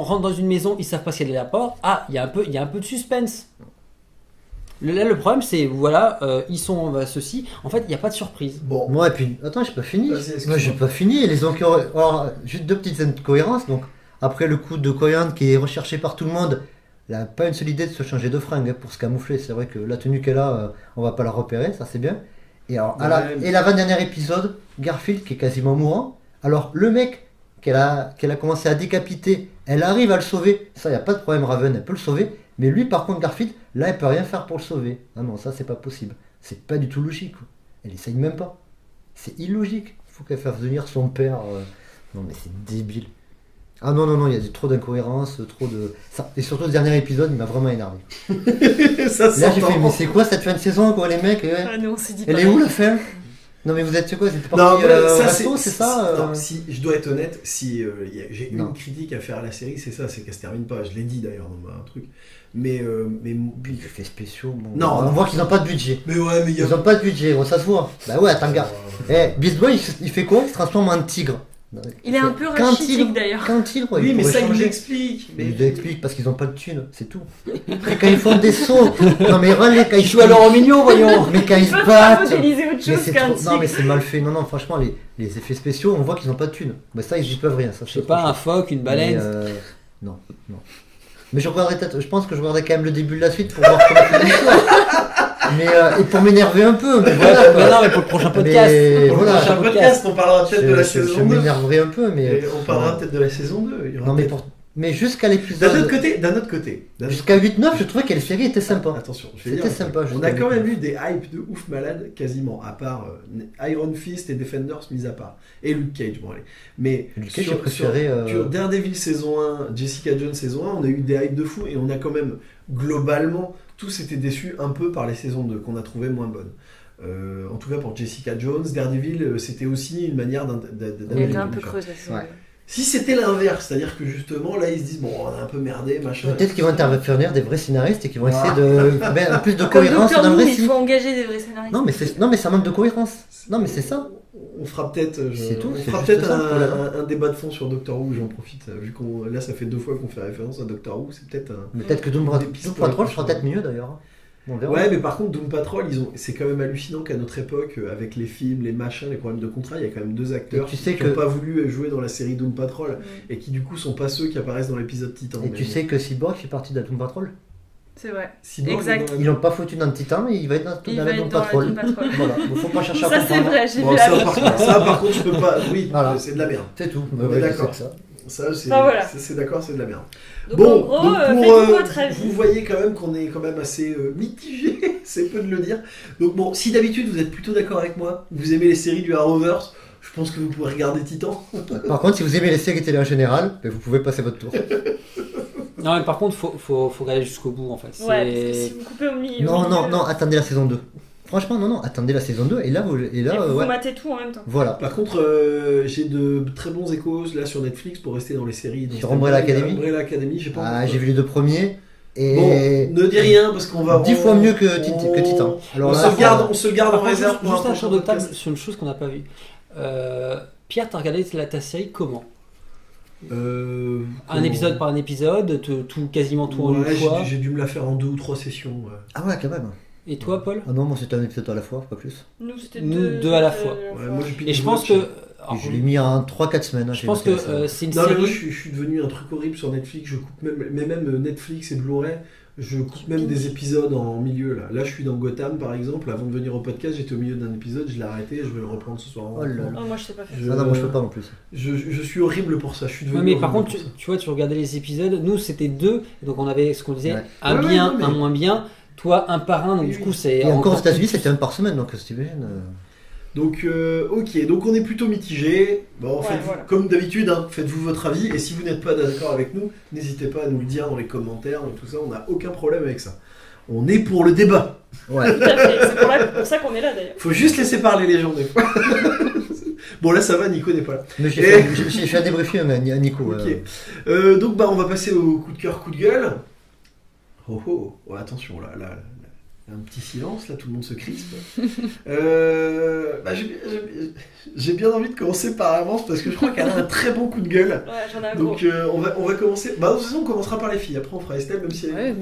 rentre dans une maison, ils savent pas ce qu'il y a derrière la porte. Ah, il y a un peu de suspense. Là, le problème, c'est voilà, ils sont ceci. En fait, il n'y a pas de surprise. Bon. Moi, et puis, attends, j'ai pas fini. Vas-y, excuse-moi. Moi, j'ai pas fini. Les alors, juste deux petites incohérences. Donc, après le coup de Koyan qui est recherché par tout le monde, elle a pas une seule idée de se changer de fringue hein, pour se camoufler. C'est vrai que la tenue qu'elle a, on va pas la repérer, ça c'est bien. Et alors, et l'avant-dernier épisode, Garfield qui est quasiment mourant. Alors le mec qu'elle a commencé à décapiter, elle arrive à le sauver. Ça, y a pas de problème, Raven, elle peut le sauver. Mais lui, par contre, Garfield, là, elle peut rien faire pour le sauver. Ah non, ça c'est pas possible. C'est pas du tout logique. Quoi. Elle essaye même pas. C'est illogique. Il faut qu'elle fasse venir son père. Non mais c'est débile. Ah non, il y a trop d'incohérences, trop de... Ça. Et surtout, ce dernier épisode, il m'a vraiment énervé. Ça là, j'ai fait, mais c'est quoi cette fin de saison, quoi, les mecs Ah non, on s'est dit elle est où la fin? Non mais vous êtes quoi? C'était parti c'est ça Non, si je dois être honnête, si j'ai une critique à faire à la série, c'est ça, c'est qu'elle se termine pas. Je l'ai dit d'ailleurs dans un truc. Mais puis effets spéciaux. Bon, non, on voit qu'ils n'ont pas de budget. Mais ouais, mais ils n'ont pas de budget, bon, ça se voit. Bah ouais, attends, gars. Beast Boy, il fait quoi? Il se transforme en tigre. Il est un peu rachitique d'ailleurs. Qu'un tigre, oui, mais ça il nous explique. Il nous explique parce qu'ils n'ont pas de thunes, c'est tout. Après, quand ils font des sauts, non mais relais, quand ils jouent à l'euro mignon, voyons. Mais quand ils se battent, modéliser autre chose qu'un tigre. Non mais c'est mal fait. Non, franchement, les effets spéciaux, on voit qu'ils n'ont pas de thunes. Mais ça, ils y peuvent rien. Ça, je sais pas, un phoque, une baleine. Non. Mais je pense que je regarderai quand même le début de la suite pour voir comment c'est l'histoire. Mais et pour m'énerver un peu. Mais voilà, mais non, mais pour le prochain podcast. Pour le prochain podcast, on parlera peut-être de la saison 2. Je m'énerverai un peu, mais. On parlera peut-être de la saison 2. Non, mais jusqu'à l'épisode. D'un autre côté. Jusqu'à 8-9, je trouvais que la série était sympa. Attention, c'était sympa. On a quand même eu des hypes de ouf malades, quasiment, à part Iron Fist et Defenders mis à part. Et Luke Cage, bon allez. Mais Luke Cage, j'ai préféré. Sur Daredevil saison 1, Jessica Jones saison 1, on a eu des hypes de fou et on a quand même, globalement, tous été déçus un peu par les saisons 2 qu'on a trouvées moins bonnes. En tout cas pour Jessica Jones, Daredevil, c'était aussi une manière Elle était un peu creuse la saison 2. Si c'était l'inverse, c'est-à-dire que justement là ils se disent bon on a un peu merdé machin. Peut-être qu'ils vont intervenir des vrais scénaristes et qu'ils vont essayer de mettre plus de cohérence dans le récit. Il faut engager des vrais scénaristes. Non mais ça manque de cohérence. Non mais c'est ça. On fera peut-être un débat de fond sur Doctor Who, j'en profite vu qu'on là ça fait 2 fois qu'on fait référence à Doctor Who, c'est peut-être un. Peut-être que Doom Patrol sera peut-être mieux d'ailleurs. Ouais, mais par contre, Doom Patrol, c'est quand même hallucinant qu'à notre époque, avec les films, les machins, les problèmes de contrat, il y a quand même 2 acteurs qui n'ont pas voulu jouer dans la série Doom Patrol et qui du coup sont pas ceux qui apparaissent dans l'épisode Titan. Et tu sais que Cyborg fait partie de la Doom Patrol? C'est vrai. Cyborg, exact. Ils l'ont pas foutu dans le Titan, mais il va être dans la Doom Patrol. Voilà, il faut pas chercher à comprendre. Ça c'est vrai, j'ai vu ça par contre, je peux pas. Oui, voilà. C'est de la merde. C'est tout. D'accord. Ça, c'est d'accord, c'est de la merde. Donc, bon, en gros, faites-vous votre avis. Vous voyez quand même qu'on est quand même assez mitigé, c'est peu de le dire. Donc bon, si d'habitude vous êtes plutôt d'accord avec moi, vous aimez les séries du Arrowverse, je pense que vous pourrez regarder Titan. Par contre, si vous aimez les séries télé en général, vous pouvez passer votre tour. Non, mais par contre, faut regarder jusqu'au bout en fait. Ouais, parce que si vous coupez au milieu. Non, attendez la saison 2. Franchement, non, attendez la saison 2 et là, vous matez tout en même temps. Voilà. Par contre, j'ai de très bons échos là sur Netflix pour rester dans les séries. Sur Umbrella Academy. Umbrella Academy, j'ai vu les 2 premiers. Et bon, ne dis rien parce qu'on va 10 fois mieux que Titan. Alors, on se le garde en réserve pour juste un tour de table sur une chose qu'on n'a pas vue. Pierre, t'as regardé ta série comment? Un épisode par un épisode, quasiment tout en une fois. J'ai dû me la faire en 2 ou 3 sessions. Ouais. Ah ouais, quand même. Et toi, Paul? Ah non, moi c'était un épisode à la fois, pas plus. Nous, c'était 2 à la fois. Ouais, moi, et je pense que. Je l'ai mis en 3-4 semaines. Je pense que c'est une série. Non, mais moi, je suis devenu un truc horrible sur Netflix. Je coupe même Netflix et Blu-ray. Je coupe même des épisodes en milieu. Là, je suis dans Gotham par exemple. Avant de venir au podcast, j'étais au milieu d'un épisode. Je l'ai arrêté. Je vais le reprendre ce soir. Oh, moi, je sais pas faire ça. Non, moi, je peux pas en plus. Je suis horrible pour ça. Je suis devenu. Mais par contre, tu vois, tu regardais les épisodes. Nous, c'était 2. Donc, on avait ce qu'on disait un bien, un moins bien. Toi, un par un, donc du coup, c'est. Et encore aux États-Unis, c'était un par semaine, donc c'était bien. Donc, ok, donc on est plutôt mitigé. Bon, voilà. Comme d'habitude, faites-vous votre avis. Et si vous n'êtes pas d'accord avec nous, n'hésitez pas à nous le dire dans les commentaires et tout ça. On n'a aucun problème avec ça. On est pour le débat. Ouais. Tout à fait. C'est pour ça qu'on est là d'ailleurs. Faut juste laisser parler les gens des fois. Bon, là ça va, Nico n'est pas là. Mais j'ai fait un débriefing à Nico. Ok. Donc, on va passer au coup de cœur, coup de gueule. Oh, attention, là, un petit silence, là, tout le monde se crispe. J'ai bien envie de commencer par avance parce que je crois qu'elle a un très bon coup de gueule. Ouais, j'en ai un donc, on va commencer. De toute façon, on commencera par les filles. Après, on fera Estelle, même si elle.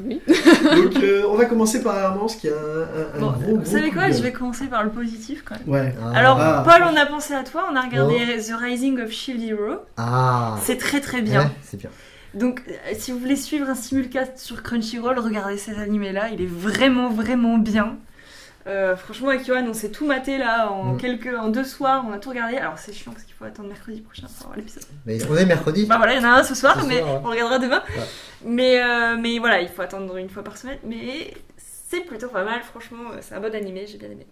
Oui. Donc, on va commencer par Armance qui a un gros. Vous savez quoi? Je vais commencer par le positif quand même. Ouais. Alors, Paul, on a pensé à toi. On a regardé The Rising of Shield Hero. Ah. C'est très très bien. Ouais, c'est bien. Donc, si vous voulez suivre un simulcast sur Crunchyroll, regardez cet animé-là, il est vraiment, vraiment bien. Franchement, avec Johan, on s'est tout maté là en 2 soirs, on a tout regardé. Alors, c'est chiant parce qu'il faut attendre mercredi prochain pour avoir l'épisode. Mais on est mercredi. Bah voilà, il y en a un ce soir, mais ouais. on regardera demain. Ouais. Mais voilà, il faut attendre une fois par semaine. Mais c'est plutôt pas mal, franchement, c'est un bon animé, j'ai bien aimé.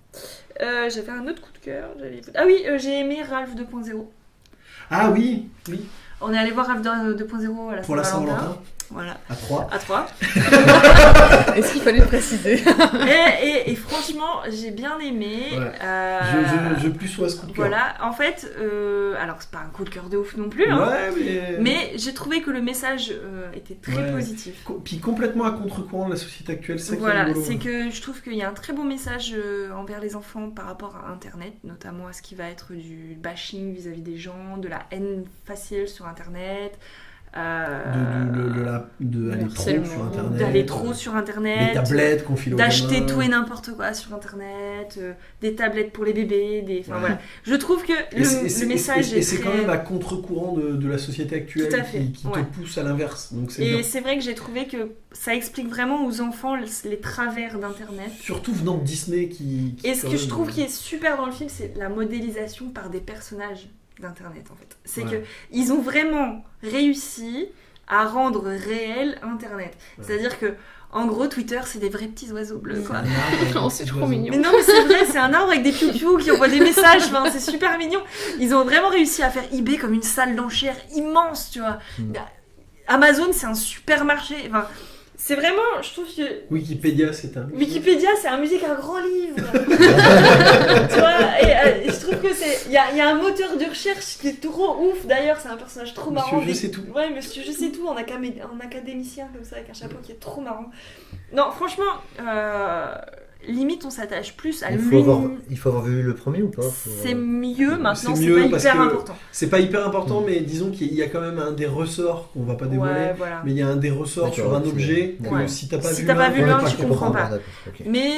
J'avais un autre coup de cœur. Ah oui, j'ai aimé Ralph 2.0. Ah oui. On est allé voir Ralph 2.0 à la Pour la Saint-Valentin. Voilà. À 3. À 3. Est-ce qu'il fallait le préciser? et franchement, j'ai bien aimé. Ouais. Je plus sois ce coup de cœur. Voilà, en fait, alors c'est pas un coup de cœur de ouf non plus, hein, Ouais, mais j'ai trouvé que le message était très positif. Puis complètement à contre-courant de la société actuelle, c'est ça qui est Voilà, rigolo. c'est que je trouve qu'il y a un très bon message envers les enfants par rapport à Internet, notamment à ce qui va être du bashing vis-à-vis des gens, de la haine facile sur Internet. D'aller trop sur Internet. D'aller trop sur Internet. Des tablettes qu'on file aux d'acheter gamins. tout et n'importe quoi sur Internet. Des tablettes pour les bébés. Voilà. Je trouve que le message est c'est quand même à contre-courant de la société actuelle qui te pousse à l'inverse. Donc c'est vrai que j'ai trouvé que ça explique vraiment aux enfants les travers d'Internet. Surtout venant de Disney qui et ce que je trouve qui est super dans le film, c'est la modélisation par des personnages d'Internet en fait. C'est que ils ont vraiment réussi à rendre réel Internet. C'est-à-dire que en gros, Twitter, c'est des vrais petits oiseaux bleus, quoi. C'est trop mignon. Mais non, mais c'est vrai, c'est un arbre avec des piou-piou qui envoient des messages, enfin, c'est super mignon. Ils ont vraiment réussi à faire eBay comme une salle d'enchères immense, tu vois. Amazon, c'est un supermarché, enfin... C'est vraiment, je trouve que... Wikipédia, c'est un musique un grand livre. Tu vois, et je trouve que c'est... Il y a un moteur de recherche qui est trop ouf. D'ailleurs, c'est un personnage trop marrant. Monsieur Je sais tout. Ouais, Monsieur Je sais tout, en académicien comme ça, avec un chapeau qui est trop marrant. Non, franchement, limite, on s'attache plus à l'humour. Il faut avoir vu le premier ou pas? C'est mieux maintenant, c'est pas hyper important. C'est pas hyper important, mais disons qu'il y a quand même un des ressorts qu'on va pas dévoiler. Voilà. Mais il y a un des ressorts sur un objet que si t'as pas vu l'un, tu comprends pas. Okay. Mais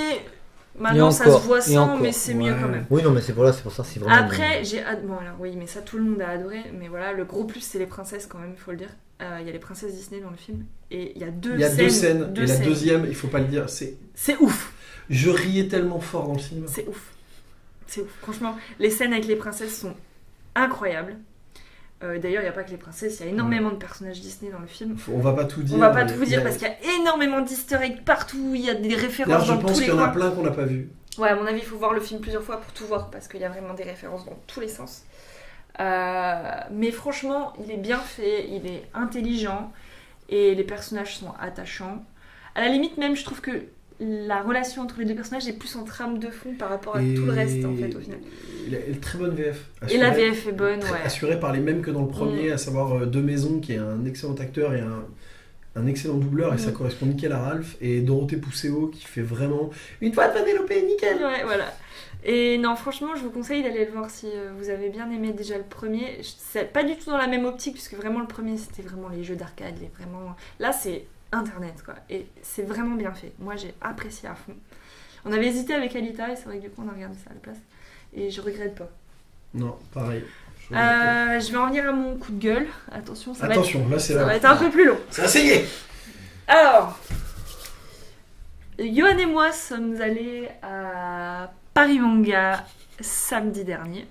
maintenant ça se voit sans, mais c'est mieux quand même. Oui, non, mais c'est pour ça, c'est vraiment. Après, bon, alors oui, mais ça tout le monde a adoré. Mais voilà, le gros plus, c'est les princesses quand même, il faut le dire. Il y a les princesses Disney dans le film. Et il y a deux scènes. Et la deuxième, il faut pas le dire, c'est ouf. Je riais tellement fort dans le cinéma. C'est ouf. Franchement, les scènes avec les princesses sont incroyables. D'ailleurs, il n'y a pas que les princesses, il y a énormément de personnages Disney dans le film. On va pas tout dire. On va pas tout vous dire parce qu'il y a énormément d'easter eggs partout, il y a des références dans tous les coins. Je pense qu'il y en a plein qu'on n'a pas vu. Ouais, à mon avis, il faut voir le film plusieurs fois pour tout voir parce qu'il y a vraiment des références dans tous les sens. Mais franchement, il est bien fait, il est intelligent et les personnages sont attachants. À la limite, même, je trouve que la relation entre les deux personnages est plus en trame de fond par rapport à tout le reste en fait au final. Et très bonne VF. Et la VF est bonne, assurée par les mêmes que dans le premier, à savoir Demaison qui est un excellent acteur et un excellent doubleur et ça correspond nickel à Ralph, et Dorothée Pousseau qui fait vraiment une fois de Vanellope nickel. Ouais, voilà. Et non, franchement, je vous conseille d'aller le voir si vous avez bien aimé déjà le premier. C'est pas du tout dans la même optique puisque vraiment le premier c'était vraiment les jeux d'arcade, là c'est Internet quoi, et c'est vraiment bien fait. Moi j'ai apprécié à fond. On avait hésité avec Alita et c'est vrai que du coup on a regardé ça à la place et je regrette pas. Non, pareil. Je vais en venir à mon coup de gueule. Attention, ça va être un peu plus long. C'est essayé. Alors, Johan et moi sommes allés à Paris Manga samedi dernier.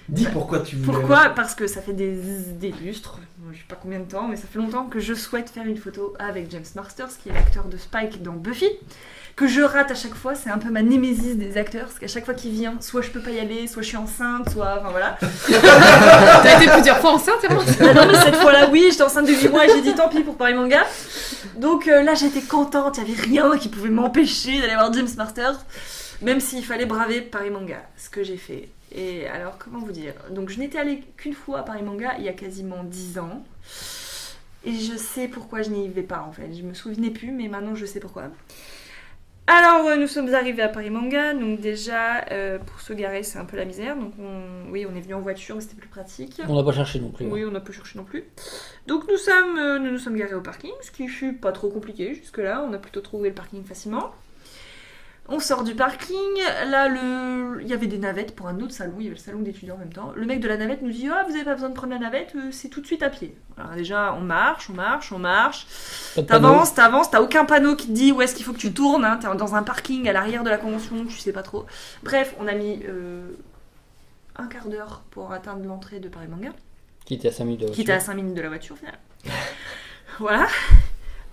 Dis pourquoi tu voulais. Pourquoi ? Parce que ça fait des lustres, je sais pas combien de temps, mais ça fait longtemps que je souhaite faire une photo avec James Marsters, qui est l'acteur de Spike dans Buffy, que je rate à chaque fois. C'est un peu ma némésis des acteurs, parce qu'à chaque fois qu'il vient, soit je peux pas y aller, soit je suis enceinte, soit... Enfin voilà. T'as été plusieurs fois enceinte, hein ? Non mais cette fois-là, oui, j'étais enceinte de 8 mois et j'ai dit tant pis pour Paris Manga. Donc là, j'étais contente, il y avait rien qui pouvait m'empêcher d'aller voir James Marsters, même s'il fallait braver Paris Manga, ce que j'ai fait. Et alors, comment vous dire ? Donc, je n'étais allée qu'une fois à Paris Manga il y a quasiment 10 ans. Et je sais pourquoi je n'y vais pas, en fait. Je me souvenais plus, mais maintenant, je sais pourquoi. Alors, nous sommes arrivés à Paris Manga. Donc, déjà, pour se garer, c'est un peu la misère. Donc, on est venu en voiture, mais c'était plus pratique. On n'a pas cherché non plus. Oui, on n'a pas cherché non plus. Donc, nous nous sommes garés au parking, ce qui fut pas trop compliqué jusque-là. On a plutôt trouvé le parking facilement. On sort du parking, là il y avait des navettes pour un autre salon, il y avait le salon d'étudiants en même temps. Le mec de la navette nous dit « Ah, vous avez pas besoin de prendre la navette, c'est tout de suite à pied. » Alors déjà, on marche. Pas de panneau. T'avances, t'as aucun panneau qui te dit où est-ce qu'il faut que tu tournes, hein. T'es dans un parking à l'arrière de la convention, tu sais pas trop. Bref, on a mis un quart d'heure pour atteindre l'entrée de Paris Manga. Qui était à 5 minutes de la Qui était à 5 minutes de la voiture, au final. Voilà.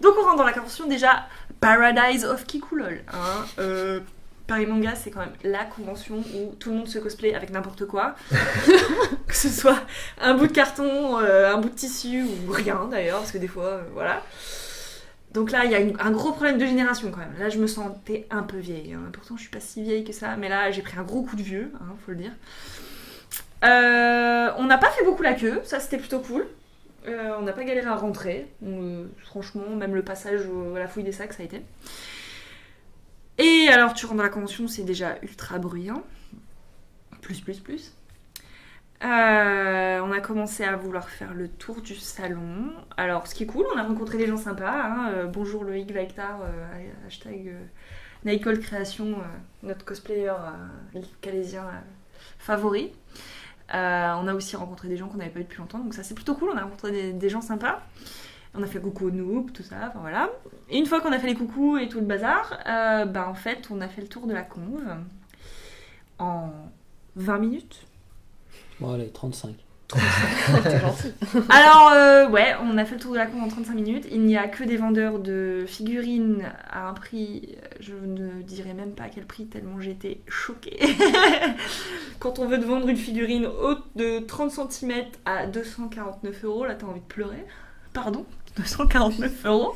Donc on rentre dans la convention, déjà, Paradise of Kikulol. Hein. Paris Manga, c'est quand même la convention où tout le monde se cosplay avec n'importe quoi. Que ce soit un bout de carton, un bout de tissu, ou rien d'ailleurs, parce que des fois, voilà. Donc là, il y a un gros problème de génération quand même. Là, je me sentais un peu vieille. Hein. Pourtant, je suis pas si vieille que ça, mais là, j'ai pris un gros coup de vieux, hein, faut le dire. On n'a pas fait beaucoup la queue, ça c'était plutôt cool. On n'a pas galéré à rentrer. Franchement, même le passage à la fouille des sacs, ça a été. Et alors, tu rentres dans la convention, c'est déjà ultra bruyant. Plus. On a commencé à vouloir faire le tour du salon. Alors, ce qui est cool, on a rencontré des gens sympas. Hein. Bonjour Loïc Vaiktar, hashtag Nicole Création, notre cosplayer calésien favori. On a aussi rencontré des gens qu'on n'avait pas eu depuis longtemps, donc ça c'est plutôt cool. On a rencontré des gens sympas. On a fait coucou au noob, tout ça, enfin voilà. Et une fois qu'on a fait les coucous et tout le bazar, en fait, on a fait le tour de la conve en 20 minutes. Bon, allez, 35. T'es gentil. Alors, on a fait le tour de la conve en 35 minutes. Il n'y a que des vendeurs de figurines à un prix, je ne dirais même pas à quel prix, tellement j'ai été choquée. Quand on veut te vendre une figurine haute de 30 cm à 249 €, là t'as envie de pleurer. Pardon, 249 €.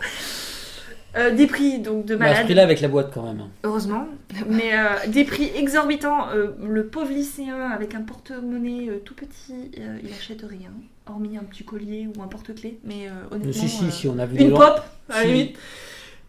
Des prix donc de Mais à ce malade. prix-là avec la boîte quand même. Heureusement. Mais des prix exorbitants. Le pauvre lycéen avec un porte-monnaie tout petit, il achète rien. Hormis un petit collier ou un porte-clés. Mais honnêtement. Si, on a vu des Une gens. pop, à la Si. limite.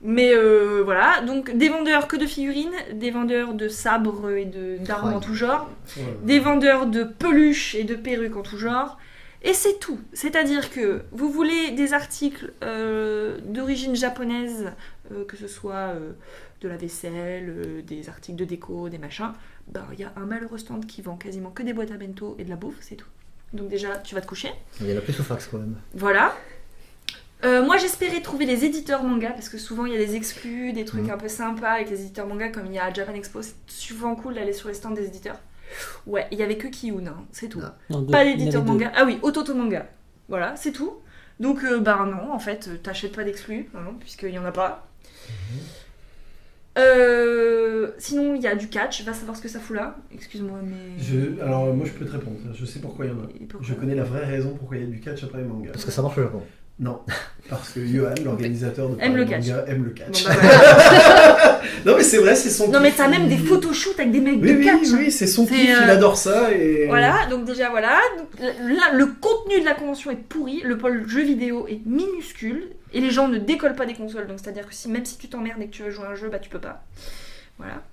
Mais voilà. Donc des vendeurs que de figurines, des vendeurs de sabres et d'armes Ouais. en tout genre, Ouais. des vendeurs de peluches et de perruques en tout genre. Et c'est tout. C'est-à-dire que vous voulez des articles d'origine japonaise, que ce soit de la vaisselle, des articles de déco, des machins, il y a un malheureux stand qui vend quasiment que des boîtes à bento et de la bouffe, c'est tout. Donc déjà, tu vas te coucher. Il y en a plus au fax quand même. Voilà. Moi j'espérais trouver les éditeurs manga parce que souvent il y a des exclus, des trucs un peu sympas avec les éditeurs manga comme il y a à Japan Expo, c'est souvent cool d'aller sur les stands des éditeurs. Ouais, il y avait que Kiyun, hein, c'est tout. Non. Non, Pas il y en d'éditeur avait deux. manga. Ah oui, Ototo Manga. Voilà, c'est tout. Donc non, en fait, t'achètes pas d'exclus, hein, puisqu'il y en a pas. Sinon, il y a du catch, va savoir ce que ça fout là. Excuse-moi, mais... Alors, moi, je peux te répondre. Je sais pourquoi il y en a. Et pourquoi Je connais la vraie raison pourquoi il y a du catch après les mangas. Parce que ça marche au Japon. Non, parce que Johan, l'organisateur de Aime le Paris catch. Manga, aime le Bon, catch. bah, voilà. Non, mais c'est vrai, c'est son Non, mais kiff. t'as même des photoshoots avec des mecs Oui, de oui, catch. oui, c'est son C'est, kiff, il adore ça. Et... Voilà, donc déjà voilà. Donc, là, le contenu de la convention est pourri, le pôle jeu vidéo est minuscule, et les gens ne décollent pas des consoles, donc c'est-à-dire que même si tu t'emmerdes et que tu veux jouer à un jeu, tu peux pas. Voilà.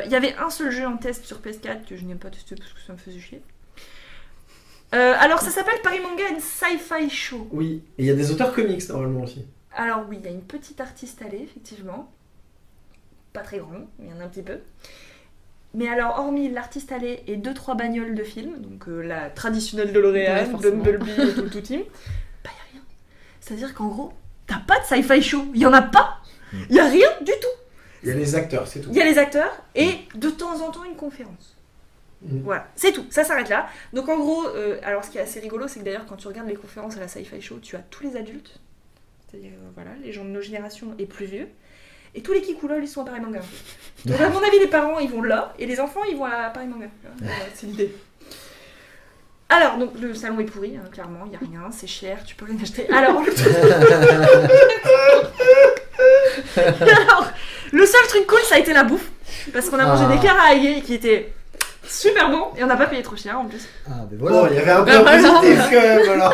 Il y avait un seul jeu en test sur PS4 que je n'ai pas testé parce que ça me faisait chier. Alors ça s'appelle Paris Manga and Sci-Fi Show. Oui, et il y a des auteurs comics normalement aussi. Alors oui, il y a une petite artiste allée, effectivement. Pas très grand, mais il y en a un petit peu. Mais alors, hormis l'artiste allée et 2-3 bagnoles de films, donc la traditionnelle Ouais, DeLorean, forcément. Bumblebee et tout team, bah y a rien. C'est-à-dire qu'en gros, t'as pas de sci-fi show, il y en a pas. Il y a rien du tout. Il y a les acteurs, c'est tout. Il y a les acteurs et de temps en temps une conférence. Voilà, c'est tout, ça s'arrête là. Donc en gros, alors ce qui est assez rigolo, c'est que d'ailleurs quand tu regardes les conférences à la Sci-Fi Show, tu as tous les adultes, c'est-à-dire voilà, les gens de nos générations et plus vieux, et tous les Kikulol ils sont à Paris Manga. Donc à mon avis les parents ils vont là, et les enfants ils vont à Paris Manga. Voilà, c'est l'idée. Alors donc le salon est pourri, hein, clairement, il n'y a rien, c'est cher, tu peux rien acheter. Alors le seul truc cool ça a été la bouffe, parce qu'on a mangé des karaagés qui étaient super bon et on n'a pas payé trop cher en plus. Ah, mais Bon, voilà. il y avait un point positif quand même, voilà.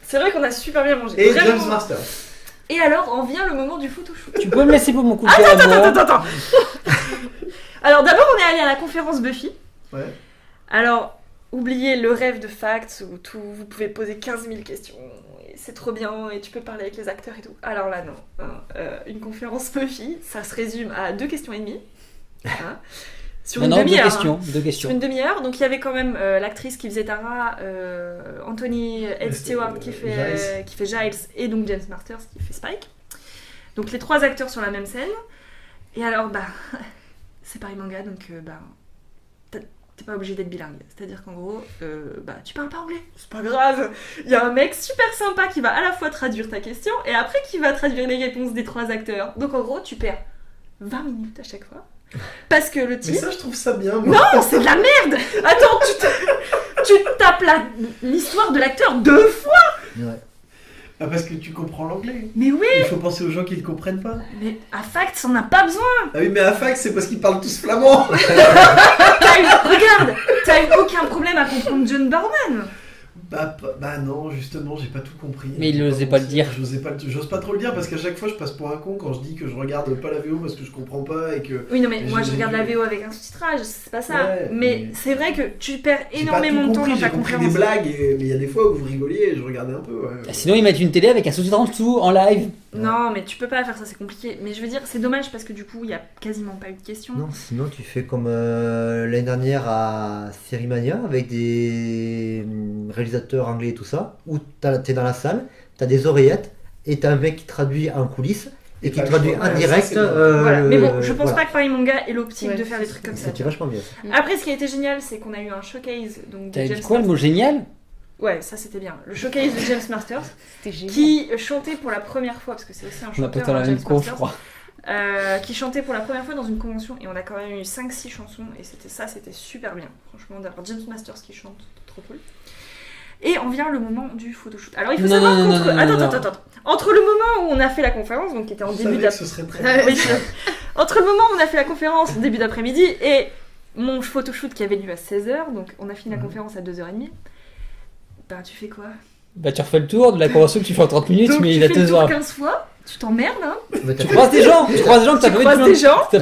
C'est vrai qu'on a super bien mangé. Et Vraiment. James Master. Et alors, en vient le moment du photoshoot. Tu peux me laisser pour mon coup de cœur à moi. Attends. Alors d'abord, on est allé à la conférence Buffy. Ouais. Alors, oubliez le rêve de Facts où vous pouvez poser 15 000 questions, et c'est trop bien, et tu peux parler avec les acteurs et tout. Alors là, non. Une conférence Puffy, ça se résume à 2 questions et demie. Hein, sur une demi-heure. Deux questions. Sur une demi-heure. Donc il y avait quand même l'actrice qui faisait Tara, Anthony Ed Stewart qui fait Giles, et donc James Marsters qui fait Spike. Donc les 3 acteurs sur la même scène. Et alors, c'est Paris Manga, donc t'es pas obligé d'être bilingue. C'est-à-dire qu'en gros, tu parles pas anglais, c'est pas grave. Il y a un mec super sympa qui va à la fois traduire ta question et après qui va traduire les réponses des 3 acteurs. Donc en gros, tu perds 20 minutes à chaque fois. Parce que le type... Mais ça, je trouve ça bien, moi. Non, c'est de la merde. Attends, tu tapes l'histoire de l'acteur 2 fois. Ouais. Ah, parce que tu comprends l'anglais. Mais oui. Il faut penser aux gens qui ne comprennent pas. Mais à Facts, on n'a pas besoin. Ah oui, mais à fac, c'est parce qu'ils parlent tous flamand. Regarde, t'as eu aucun problème à comprendre John Barman. Bah non, justement, j'ai pas tout compris. Mais il n'osait pas le dire. J'ose pas trop le dire parce qu'à chaque fois je passe pour un con quand je dis que je regarde pas la VO parce que je comprends pas et que... Oui, non, mais moi je regarde la VO avec un sous-titrage, c'est pas ça. Ouais, mais c'est vrai que tu perds j'ai énormément de pas tout temps dans compris, ta j'ai compris conférence. des blagues, mais il y a des fois où vous rigoliez et je regardais un peu. Ouais. Sinon, ils mettent une télé avec un sous-titre en dessous, en live. Non, mais tu peux pas faire ça, c'est compliqué. Mais je veux dire, c'est dommage parce que du coup, il y a quasiment pas eu de questions. Non, sinon tu fais comme l'année dernière à Sérimania avec des réalisateurs anglais et tout ça, où t'es dans la salle, t'as des oreillettes et t'as un mec qui traduit en coulisses et qui traduit en direct. Voilà. Mais bon, je pense voilà. pas que Paris Manga ait l'optique Ouais, de faire des trucs comme ça. C'était vachement bien. Après, ce qui a été génial, c'est qu'on a eu un showcase donc, de T'as James dit quoi, le Marsters. mot génial? Ouais, ça c'était bien. Le showcase de James Masters, C'était génial. qui chantait pour la première fois, parce que c'est aussi un On a pas chanteur, dans la James même cour, je Masters, crois. qui chantait pour la première fois dans une convention, et on a quand même eu 5-6 chansons, et c'était super bien. Franchement, d'avoir James Masters qui chante, trop cool. Et on vient le moment du photoshoot. Alors il faut savoir qu'entre... Attends. Entre le moment où on a fait la conférence, donc qui était en début que ce serait très Oui, entre le moment où on a fait la conférence en début d'après-midi et mon photoshoot qui avait lieu à 16h, donc on a fini la conférence à 2h30, ben tu fais quoi? Bah, tu refais le tour de la convention que tu fais en 30 minutes, Donc mais tu il a fais le 2 tour heures. 15 fois, tu t'emmerdes, hein? Mais Tu croises des gens que t'as pas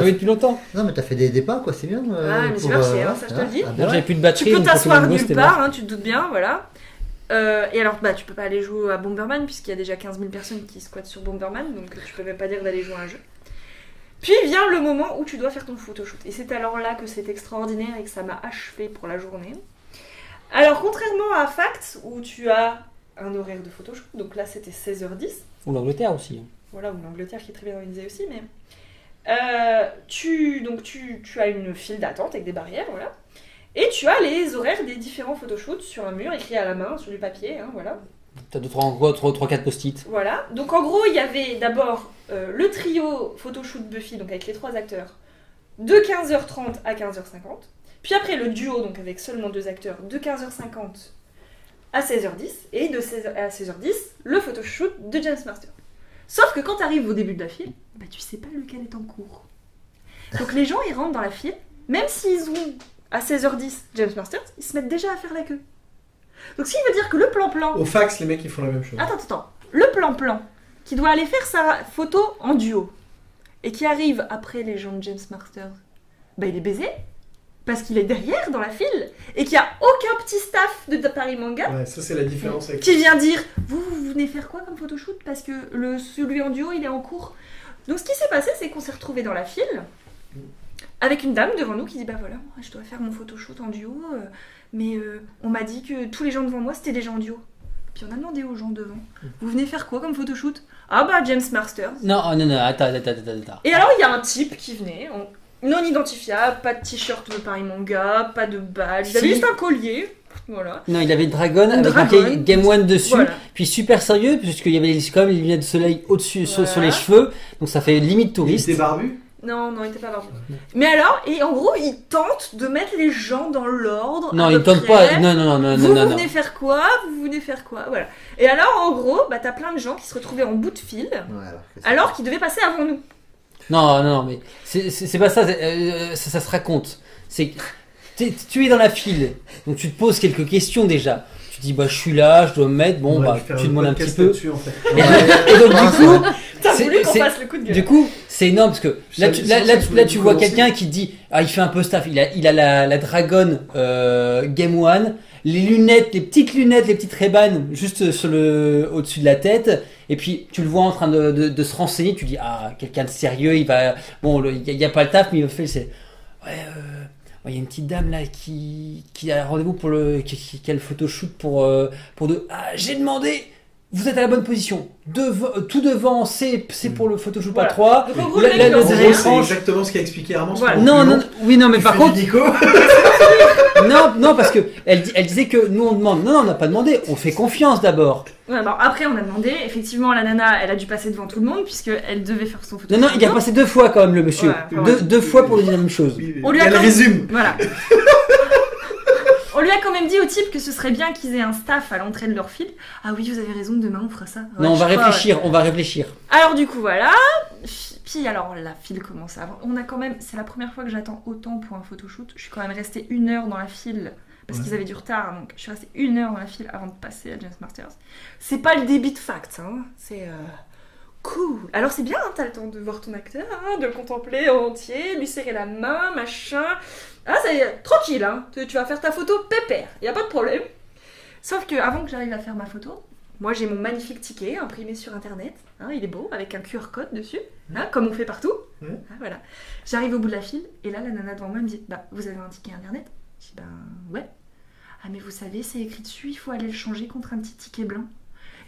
vu depuis longtemps. Non, mais t'as fait des pas, quoi, c'est bien. Ah, mais c'est marché, hein, ça je te le dis. Ah, Bon, ben j'avais ouais. plus de batterie. Tu peux donc t'asseoir Pokémon Go, nulle c'était part, mort. hein, tu te doutes bien, voilà. Et alors, tu peux pas aller jouer à Bomberman, puisqu'il y a déjà 15 000 personnes qui squattent sur Bomberman, donc tu peux même pas dire d'aller jouer à un jeu. Puis vient le moment où tu dois faire ton photoshoot. Et c'est alors là que c'est extraordinaire et que ça m'a achevé pour la journée. Alors, contrairement à Facts, où tu as un horaire de photoshoot, donc là c'était 16h10, Ou l'Angleterre aussi. voilà, ou l'Angleterre qui est très bien organisée aussi, mais tu as une file d'attente avec des barrières, voilà. Et tu as les horaires des différents photoshoots sur un mur, écrit à la main, sur du papier, hein, voilà. T'as 3-4 post-it. Voilà. Donc en gros, il y avait d'abord le trio photoshoot Buffy, donc avec les 3 acteurs, de 15h30 à 15h50. Puis après le duo, donc avec seulement 2 acteurs, de 15h50 à 16h10. Et de 16h à 16h10, le photoshoot de James Marsters. Sauf que quand tu arrives au début de la file, bah, tu sais pas lequel est en cours. Donc les gens, ils rentrent dans la file, même s'ils ont à 16h10 James Marsters, ils se mettent déjà à faire la queue. Donc ce qui veut dire que le plan-plan... Au fax, les mecs, ils font la même chose. Attends. Le plan-plan, qui doit aller faire sa photo en duo, et qui arrive après les gens de James Marsters, bah il est baisé, parce qu'il est derrière dans la file, et qu'il n'y a aucun petit staff de Paris Manga Ouais, ça c'est la différence avec... qui vient dire vous venez faire quoi comme photoshoot parce que celui en duo il est en cours. Donc ce qui s'est passé, c'est qu'on s'est retrouvés dans la file avec une dame devant nous qui dit bah voilà, moi je dois faire mon photoshoot en duo, mais on m'a dit que tous les gens devant moi c'était des gens en duo. Puis on a demandé aux gens devant vous venez faire quoi comme photoshoot? Ah bah James Masters. Non, attends. Et alors il y a un type qui venait, non identifiable, pas de t-shirt de Paris Manga, pas de badge, il avait Si. juste un collier. Voilà. Non, il avait une dragonne avec dragonne. marqué Game One dessus, Voilà. puis super sérieux, puisqu'il y avait quand même les lunettes de soleil au-dessus, sur Voilà. les cheveux, donc ça fait limite Il touriste. était barbu. Non, il était pas barbu. Mais alors, et en gros, il tente de mettre les gens dans l'ordre. Non, à il peu tente près. pas. Non. Vous venez faire quoi? Vous venez faire quoi? Voilà. Et alors, en gros, bah, t'as plein de gens qui se retrouvaient en bout de file, Ouais, alors qu'ils devaient passer avant nous. Non, mais c'est pas ça, ça se raconte. C'est que tu es dans la file, donc tu te poses quelques questions déjà. Tu dis bah je suis là, je dois me mettre, bon Ouais, bah je vais faire tu demandes un petit podcast peu. là-dessus, en fait. Et donc du coup, voulu qu'on fasse le coup de gueule. Du coup, c'est énorme parce que là, tu vois commencer. quelqu'un qui dit il fait un peu staff. Il a la Dragon Game One, les lunettes, les petites Ray-Ban juste sur au-dessus de la tête. Et puis tu le vois en train de se renseigner. Tu dis quelqu'un de sérieux. Il va il y a pas le taf, mais il fait il y a une petite dame là qui a rendez-vous pour qui a le photoshoot pour deux. J'ai demandé. Vous êtes à la bonne position. Tout devant, c'est pour le photoshoot Voilà. à 3. Donc, en gros, le mec, En c'est gros, rien. c'est exactement ce qu'a expliqué Armand. Voilà. Non, mais par contre, Nico. non, parce que elle disait que nous on demande. Non, on n'a pas demandé. On fait confiance d'abord. Ouais, alors après, on a demandé. Effectivement, la nana, elle a dû passer devant tout le monde puisqu'elle devait faire son photo. Non, il a passé 2 fois quand même le monsieur. Ouais, enfin, Deux fois pour lui dire la même chose. On lui a Elle quand même- résume. Voilà. On lui a quand même dit au type que ce serait bien qu'ils aient un staff à l'entrée de leur file. Ah oui, vous avez raison, demain on fera ça. Ouais, Non, on va je crois, réfléchir. On va réfléchir. ouais. Alors du coup, voilà. Puis alors, la file commence à... On a quand même... C'est la première fois que j'attends autant pour un photoshoot. Je suis quand même restée 1 heure dans la file parce qu'ils avaient du retard. Donc je suis restée 1 heure dans la file avant de passer à James Masters. C'est pas le débit de fact, hein. C'est... Cool. Alors c'est bien, hein, t'as le temps de voir ton acteur, hein, de le contempler en entier, lui serrer la main, machin. Ah, c'est tranquille, hein. Tu vas faire ta photo pépère, y a pas de problème. Sauf que avant que j'arrive à faire ma photo, moi j'ai mon magnifique ticket imprimé sur internet, hein, il est beau, avec un QR code dessus, hein, comme on fait partout. Ouais. Ah, voilà. J'arrive au bout de la file, et là la nana devant moi me dit vous avez un ticket internet? Je dis ouais. Ah, mais vous savez, c'est écrit dessus, il faut aller le changer contre un petit ticket blanc.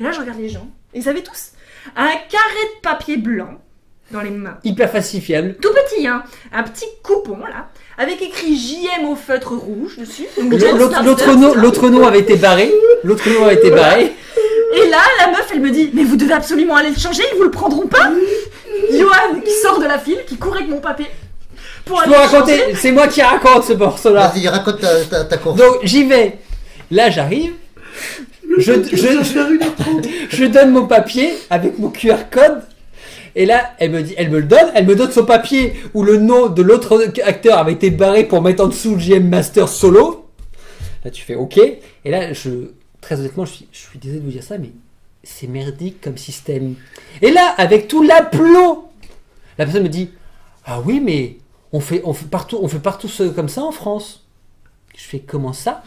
Et là je regarde les gens, et ils avaient tous un carré de papier blanc dans les mains. Hyper falsifiable. Tout petit, hein. Un petit coupon, là, avec écrit JM au feutre rouge dessus. Donc, James Masters, L'autre nom avait été barré. L'autre nom avait été barré. Et là, la meuf, elle me dit mais vous devez absolument aller le changer, ils vous le prendront pas. Johan qui sort de la file, qui court avec mon papier pour Je aller peux le changer. raconter. C'est moi qui raconte ce morceau-là. Vas-y, raconte ta course. Donc j'y vais. Là j'arrive. Je donne mon papier avec mon QR code. Et là, elle me donne son papier où le nom de l'autre acteur avait été barré pour mettre en dessous GM Master Solo. Là, tu fais OK. Et là, très honnêtement, je suis désolé de vous dire ça, mais c'est merdique comme système. Et là, avec tout l'aplomb, la personne me dit ah oui, mais on fait partout comme ça en France. Je fais comment ça?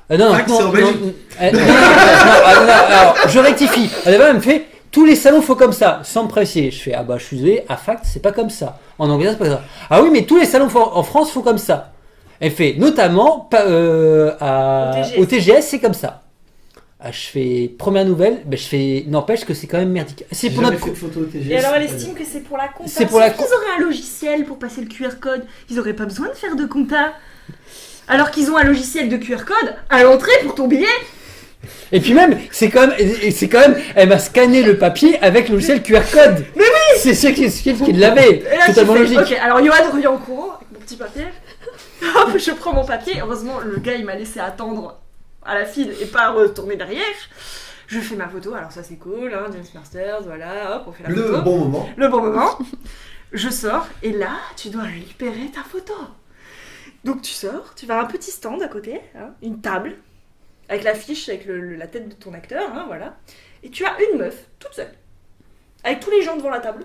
Fact, c'est en Belgique. Alors, je rectifie. Elle me fait tous les salons font comme ça, sans me presser. Je fais je suis désolé, à Fact c'est pas comme ça. En anglais c'est pas comme ça. Ah oui, mais tous les salons en France font comme ça. Elle fait notamment au TGS c'est comme ça. Je fais première nouvelle, n'empêche que c'est quand même merdique. C'est pour notre photo au TGS. Et alors elle estime que c'est pour la compta. C'est pour la Ils auraient un logiciel pour passer le QR code. Ils auraient pas besoin de faire de compta. Alors qu'ils ont un logiciel de QR code à l'entrée pour ton billet. Et puis même, c'est quand même, elle m'a scanné le papier avec le logiciel QR code. Mais oui, c'est ce qui l'avait. Et là, Totalement tu fais, logique. ok, alors Johan revient en courant avec mon petit papier. Hop, je prends mon papier. Heureusement, le gars il m'a laissé attendre à la file et pas retourner derrière. Je fais ma photo, alors ça c'est cool, hein, James Masters, voilà, hop, on fait la photo. Le bon moment. Le bon moment. Je sors et là, tu dois récupérer ta photo. Donc tu sors, tu vas à un petit stand à côté, hein, une table, avec l'affiche, avec la tête de ton acteur, hein, voilà. Et tu as une meuf, toute seule, avec tous les gens devant la table.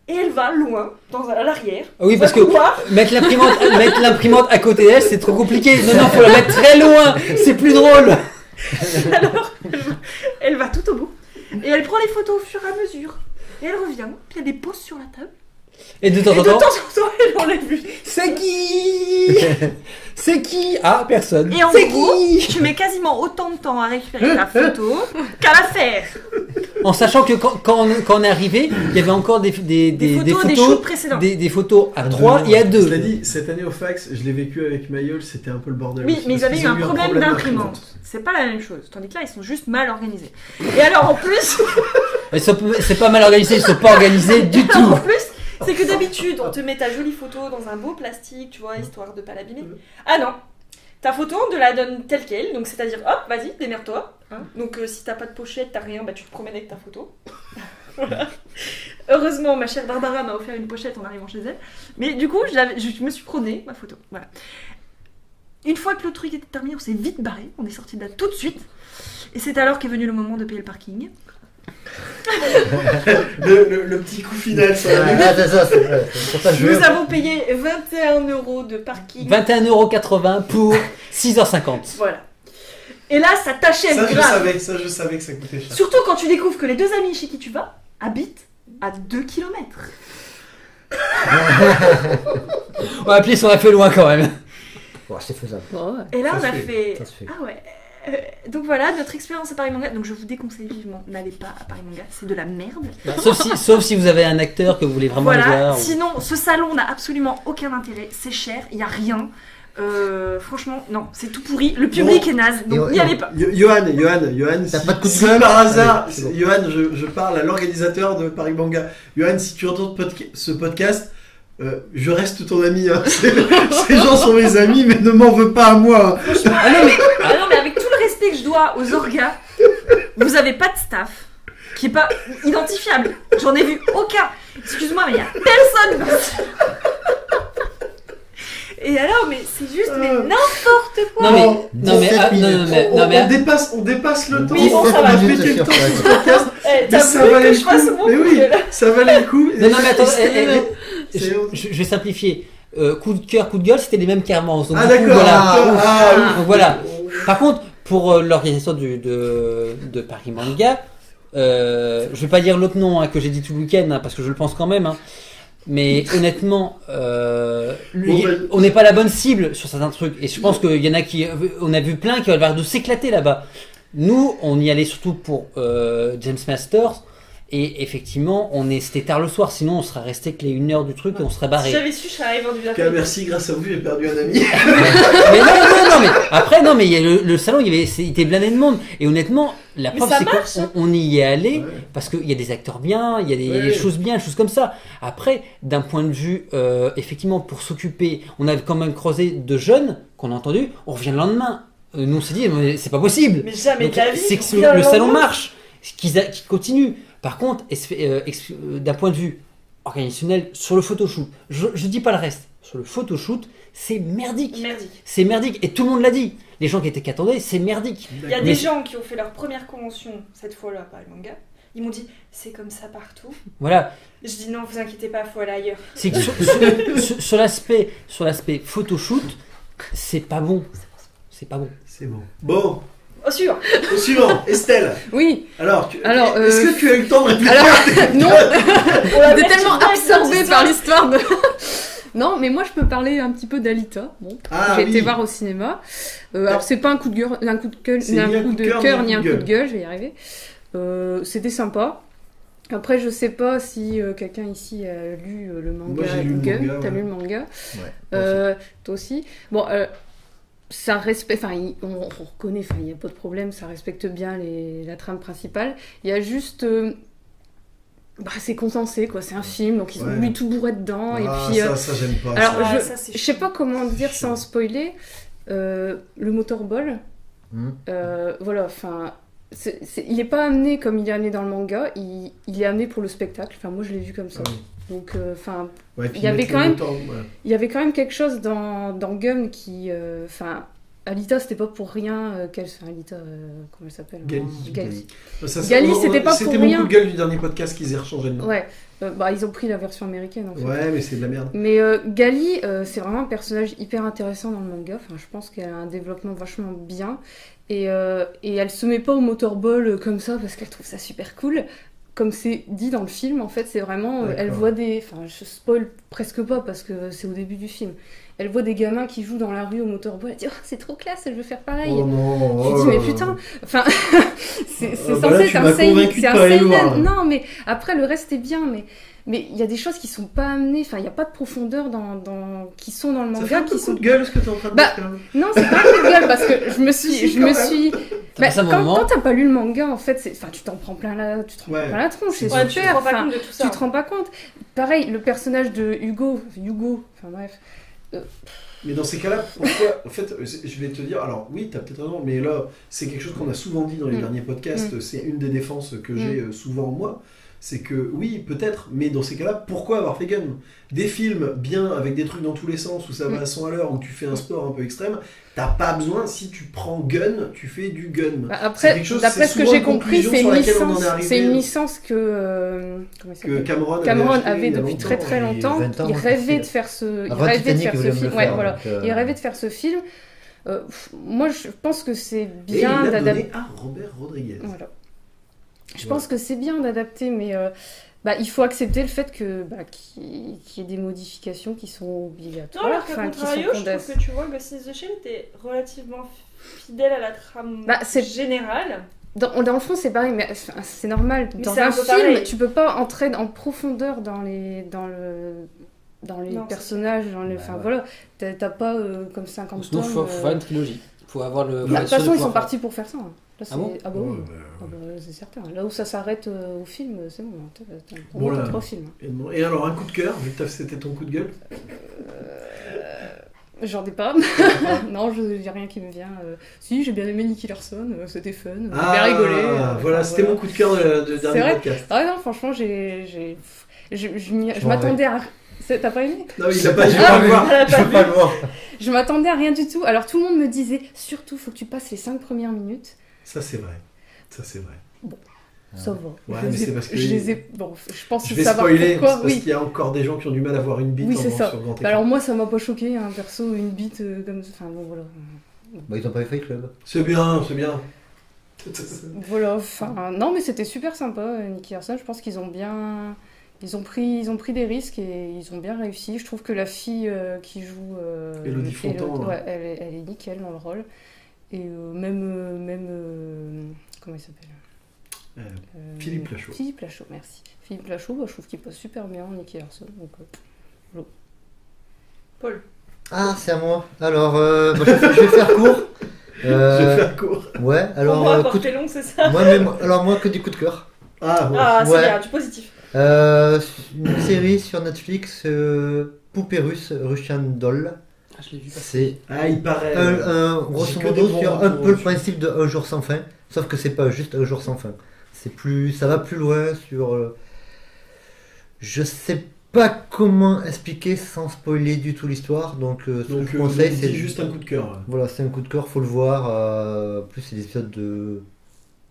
Et elle va loin, à l'arrière. Oui, dans parce un que couloir. mettre l'imprimante à côté d'elle, c'est trop compliqué. Non, faut la mettre très loin. C'est plus drôle. Alors, elle va tout au bout. Et elle prend les photos au fur et à mesure. Et elle revient, puis il y a des pauses sur la table. Et de temps Et en de temps temps, en temps, elle enlève lui. c'est qui? C'est qui? Ah, personne. Et en C'est gros, qui? tu mets quasiment autant de temps à récupérer ta photo qu'à la faire. En sachant que quand on est arrivé, il y avait encore des photos des shoots précédents. des photos à À 3 deux. et à 2. Cela dit, cette année au fax, je l'ai vécu avec Mayol, c'était un peu le bordel. Oui, aussi, mais ils parce avaient qu'ils eu ont un problème d'imprimante. C'est pas la même chose. Tandis que là, ils sont juste mal organisés. Et alors, en plus, C'est pas mal organisé, ils sont pas organisés du tout. en plus, c'est que d'habitude, on te met ta jolie photo dans un beau plastique, tu vois, histoire de pas l'abîmer. Ah non, ta photo, on te la donne telle quelle, donc c'est-à-dire, hop, vas-y, démerde-toi. Hein. Donc si t'as pas de pochette, t'as rien, bah tu te promènes avec ta photo. Voilà. Heureusement, ma chère Barbara m'a offert une pochette en arrivant chez elle. Mais du coup, je me suis prônée ma photo. Voilà. Une fois que le truc était terminé, on s'est vite barré, on est sorti de là tout de suite. Et c'est alors qu'est venu le moment de payer le parking. Le petit coup final sur la Ah, c'est ça, c'est pour ça que je Nous veux. avons payé 21 € de parking. 21,80 € pour 6h50. Voilà. Et là, ça t'achève Ça, grave. je savais que ça coûtait cher. Surtout quand tu découvres que les deux amis chez qui tu vas habitent à 2 km. Ouais, puis on a fait loin quand même. Ouais, c'est faisable. Bon, ouais. Et là, Ça on se a fait, fait. ça se fait. Ah ouais. Donc voilà, notre expérience à Paris Manga. Donc je vous déconseille vivement, n'allez pas à Paris Manga, c'est de la merde. Sauf si vous avez un acteur que vous voulez vraiment Voilà, voir. sinon ce salon n'a absolument aucun intérêt, c'est cher, il n'y a rien. Franchement, non, c'est tout pourri. Le public est naze, donc n'y allez pas. Johan, T'as si, pas de coup de si gueule par hasard, Allez, c'est bon. Johan, je parle à l'organisateur de Paris Manga. Johan, si tu entends ce podcast, je reste ton ami. Hein. Ces gens sont mes amis, mais ne m'en veux pas à moi. Ah non, mais avec tout le respect que je dois aux orgas, vous avez pas de staff qui est pas identifiable. J'en ai vu aucun. Excuse-moi, mais il y a personne. Et alors, mais c'est juste, mais n'importe quoi. Non mais, 17 minutes. On dépasse le temps. Oui, bon, ça on va. a pété le temps sur ce podcast. Eh, Mais t'as ça voulu valait que le je fasse coup. mon Mais coup oui, de gueule. ça valait le coup. Non, mais attends, C'est- je vais simplifier. Coup de cœur, coup de gueule, c'était les mêmes qu'avant. Donc, Ah du coup, d'accord. voilà. Ah, Donc, voilà. Par contre, pour l'organisation de Paris Manga, je vais pas dire l'autre nom que j'ai dit tout le week-end, parce que je le pense quand même. Mais honnêtement, on n'est pas la bonne cible sur certains trucs. Et je pense qu'il y en a on a vu plein qui ont l'air de s'éclater là-bas. Nous, on y allait surtout pour James Masters. Et effectivement, c'était tard le soir, sinon on serait resté que les 1 heure du truc et on serait Si barré. j'avais su, je serais arrivé vendu la Ok, merci, grâce à vous, j'ai perdu un ami. Mais non, mais après, non, mais il y a le salon, il était blindé de monde. Et honnêtement, la Mais preuve, ça c'est marche, qu'on y est allé Ouais. parce qu'il y a des acteurs bien, il y a des Ouais. choses bien, des choses comme ça. Après, d'un point de vue, effectivement, pour s'occuper, on a quand même croisé de jeunes qu'on a entendus, on revient le lendemain. Nous, on s'est dit, mais c'est pas possible. Mais jamais Donc, de la vie. c'est on que vient le salon lendemain. marche, qu'ils continuent. Par contre, d'un point de vue organisationnel, sur le photoshoot, je dis pas le reste. Sur le photoshoot, c'est merdique. Merdique. C'est merdique. Et tout le monde l'a dit. Les gens qui étaient qu'attendaient, c'est merdique. Il y a Mais des c'est- gens qui ont fait leur première convention cette fois-là à Paris Manga. Ils m'ont dit, c'est comme ça partout. Voilà. Je dis, non, vous inquiétez pas, faut aller ailleurs. C'est que sur l'aspect photoshoot, c'est pas bon. C'est pas bon. C'est bon. Bon, Au suivant. au suivant, Estelle. Oui, Alors, Alors, est-ce que tu as eu le temps de réfléchir alors, non, On va j'étais mettre tellement une absorbée petite par histoire. l'histoire de... Non, mais moi je peux parler un petit peu d'Alita, bon, Ah, j'ai oui. été voir au cinéma. Alors c'est pas un coup de gueule, un coup de gueule, C'est ni ni un un coup coup de de cœur, cœur, ni un coup de gueule, je vais y arriver. C'était sympa. Après, je sais pas si quelqu'un ici a lu le manga. Moi, j'ai lu le Gun. manga, T'as ouais. lu le manga Ouais. Toi aussi. Bon, ça respecte. Enfin, on reconnaît. Enfin, il y a pas de problème. Ça respecte bien la trame principale. Il y a juste. C'est condensé, quoi. C'est un film, donc ils ont Ouais. voulu tout bourrer dedans. Et Ah, puis, ça j'aime pas. alors, ça. Ouais, je ça, c'est sais pas comment dire sans spoiler. Le motorball. Hmm. Voilà, enfin, il est pas amené comme il est amené dans le manga, il est amené pour le spectacle. Enfin, moi je l'ai vu comme ça. Ah oui. Donc, enfin, Ouais, puis il y avait mettre quand le même- temps, ouais. il y avait quand même quelque chose dans Gum qui, enfin, Alita c'était pas pour rien. Alita, comment elle s'appelle Gali. Gali. Ça, Gali, c'était pas C'était pour mon rien. coup de gueule du dernier podcast qu'ils aient rechangé le nom. Ouais, ils ont pris la version américaine en fait. Ouais, mais c'est de la merde. Mais Gali, c'est vraiment un personnage hyper intéressant dans le manga. Enfin, je pense qu'elle a un développement vachement bien. Et elle se met pas au motorball comme ça parce qu'elle trouve ça super cool. Comme c'est dit dans le film, en fait, c'est vraiment. Elle D'accord. voit des. Enfin, je spoil presque pas parce que c'est au début du film. Elle voit des gamins qui jouent dans la rue au motorball. Elle dit, oh, c'est trop classe, je veux faire pareil. Oh non. Je oh dis, mais là là. putain, enfin, c'est Ah, bah là, censé tu être un m'as seinen. convaincu de C'est un pas aller le seinen. voir. Non, mais après, le reste est bien, mais il y a des choses qui sont pas amenées. Enfin, il n'y a pas de profondeur qui sont dans le Ça manga. fait un peu Qui coup sont... de gueule ce que t'es en train de Bah, dire quand même. Non, c'est pas un coup de gueule parce que je me Si, suis. quand même. Bah, passé un moment. quand t'as pas lu le manga, en fait, enfin, tu t'en prends plein la Ouais. tronche. C'est Ouais, tu te super. rends pas Enfin, compte de tout ça. tu te rends pas compte. Pareil, le personnage de Hugo, enfin bref. Mais dans ces cas-là, pourquoi. En fait, je vais te dire, alors oui, t'as peut-être raison, mais là, c'est quelque chose qu'on a souvent dit dans les Mm. derniers podcasts, c'est une des défenses que j'ai souvent moi. c'est que oui, peut-être, mais dans ces cas-là, pourquoi avoir fait Gun? Des films bien avec des trucs dans tous les sens où ça va à 100 à l'heure, où tu fais un sport un peu extrême, t'as pas besoin, si tu prends Gun, tu fais du Gun. Bah après, d'après ce que j'ai compris, c'est une licence que Cameron avait depuis très très longtemps. Il rêvait de faire ce film. Ouais, voilà. Il rêvait de faire ce film. Moi, je pense que c'est bien d'adapter. À Robert Rodriguez. Voilà. Je pense que c'est bien d'adapter, mais il faut accepter le fait qu'il y ait des modifications qui sont obligatoires. Non, alors qu'à contrario, je trouve que tu vois, Ghost in the Shell était relativement fidèle à la trame générale. Dans le fond, c'est pareil, mais c'est normal. Dans un film, tu peux pas entrer en profondeur dans les personnages, voilà, t'as pas comme 50 tomes. Il faut faire une trilogie. Faut avoir le. De toute façon, ils sont partis pour faire ça. Là, ah bon c'est certain. Là où ça s'arrête au film, c'est bon. T'as 3 films. Et alors, un coup de cœur, vu que c'était ton coup de gueule J'en ai pas. Non, j'ai rien qui me vient. Si, j'ai bien aimé Nicky Larson, c'était fun, j'ai bien rigolé. Voilà, c'était mon coup de cœur de dernier podcast. Ah non, franchement, je m'attendais à... T'as pas aimé? Non, il a pas dû pas le voir. Je m'attendais à rien du tout. Alors tout le monde me disait, surtout, faut que tu passes les 5 premières minutes. Ça, c'est vrai. Bon, ça va. Ouais, mais c'est parce que... Bon, je pense je vais spoiler, parce qu'il y a encore des gens qui ont du mal à voir une bite sur grand écran. Alors moi, ça m'a pas choqué, perso, une bite comme ça. Enfin, bon, voilà. Ils ont pas fait Fight Club. C'est bien. Voilà, non, mais c'était super sympa, Nicky Larson. Je pense qu'ils ont bien... Ils ont pris des risques et ils ont bien réussi. Je trouve que la fille qui joue... Élodie Fontan. Elle est nickel dans le rôle. Et même comment il s'appelle Philippe Lachaud. Philippe Lachaud, merci. Philippe Lachaud, je trouve qu'il passe super bien en Nicky Larson. Donc, Paul. Ah, c'est à moi. Alors, je vais faire court. Je vais faire court. Ouais, alors... Pour moi, portée longue, c'est ça. moi, que du coup de cœur. Ah, c'est bien, du positif. Une série sur Netflix, Poupée russe, Russian Doll. Je l'ai vu passer. Il paraît. Grosso modo, sur un peu le principe de Un jour sans fin, sauf que c'est pas juste Un jour sans fin. Ça va plus loin sur. Je sais pas comment expliquer sans spoiler du tout l'histoire, donc ce que je conseille, c'est juste un coup de cœur. Voilà, c'est un coup de cœur, faut le voir. Plus c'est des épisodes de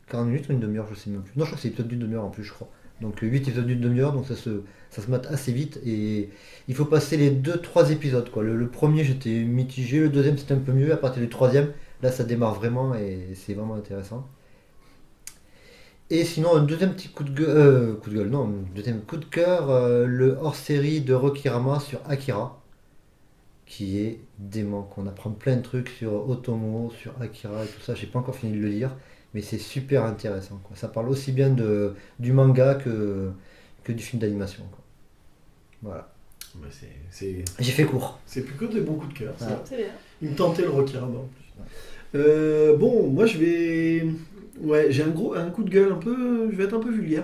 40 minutes ou une demi-heure, je sais même plus. Non, je crois que c'est des épisodes d'une demi-heure en plus, je crois. Donc 8 épisodes d'une demi-heure, donc ça se mate assez vite et il faut passer les 2-3 épisodes quoi. Le premier j'étais mitigé, le deuxième c'était un peu mieux, à partir du troisième, là ça démarre vraiment et c'est vraiment intéressant. Et sinon un deuxième petit deuxième coup de cœur, le hors-série de Rokirama sur Akira, qui est dément, qu'on apprend plein de trucs sur Otomo, sur Akira et tout ça, j'ai pas encore fini de le lire. Mais c'est super intéressant, quoi. Ça parle aussi bien du manga que du film d'animation, quoi. Voilà. J'ai fait court. C'est plus que des bons coups de cœur. C'est bien. Il me tentait le Rokirama en plus. Bon, moi je vais... Ouais, j'ai un coup de gueule un peu... Je vais être un peu vulgaire.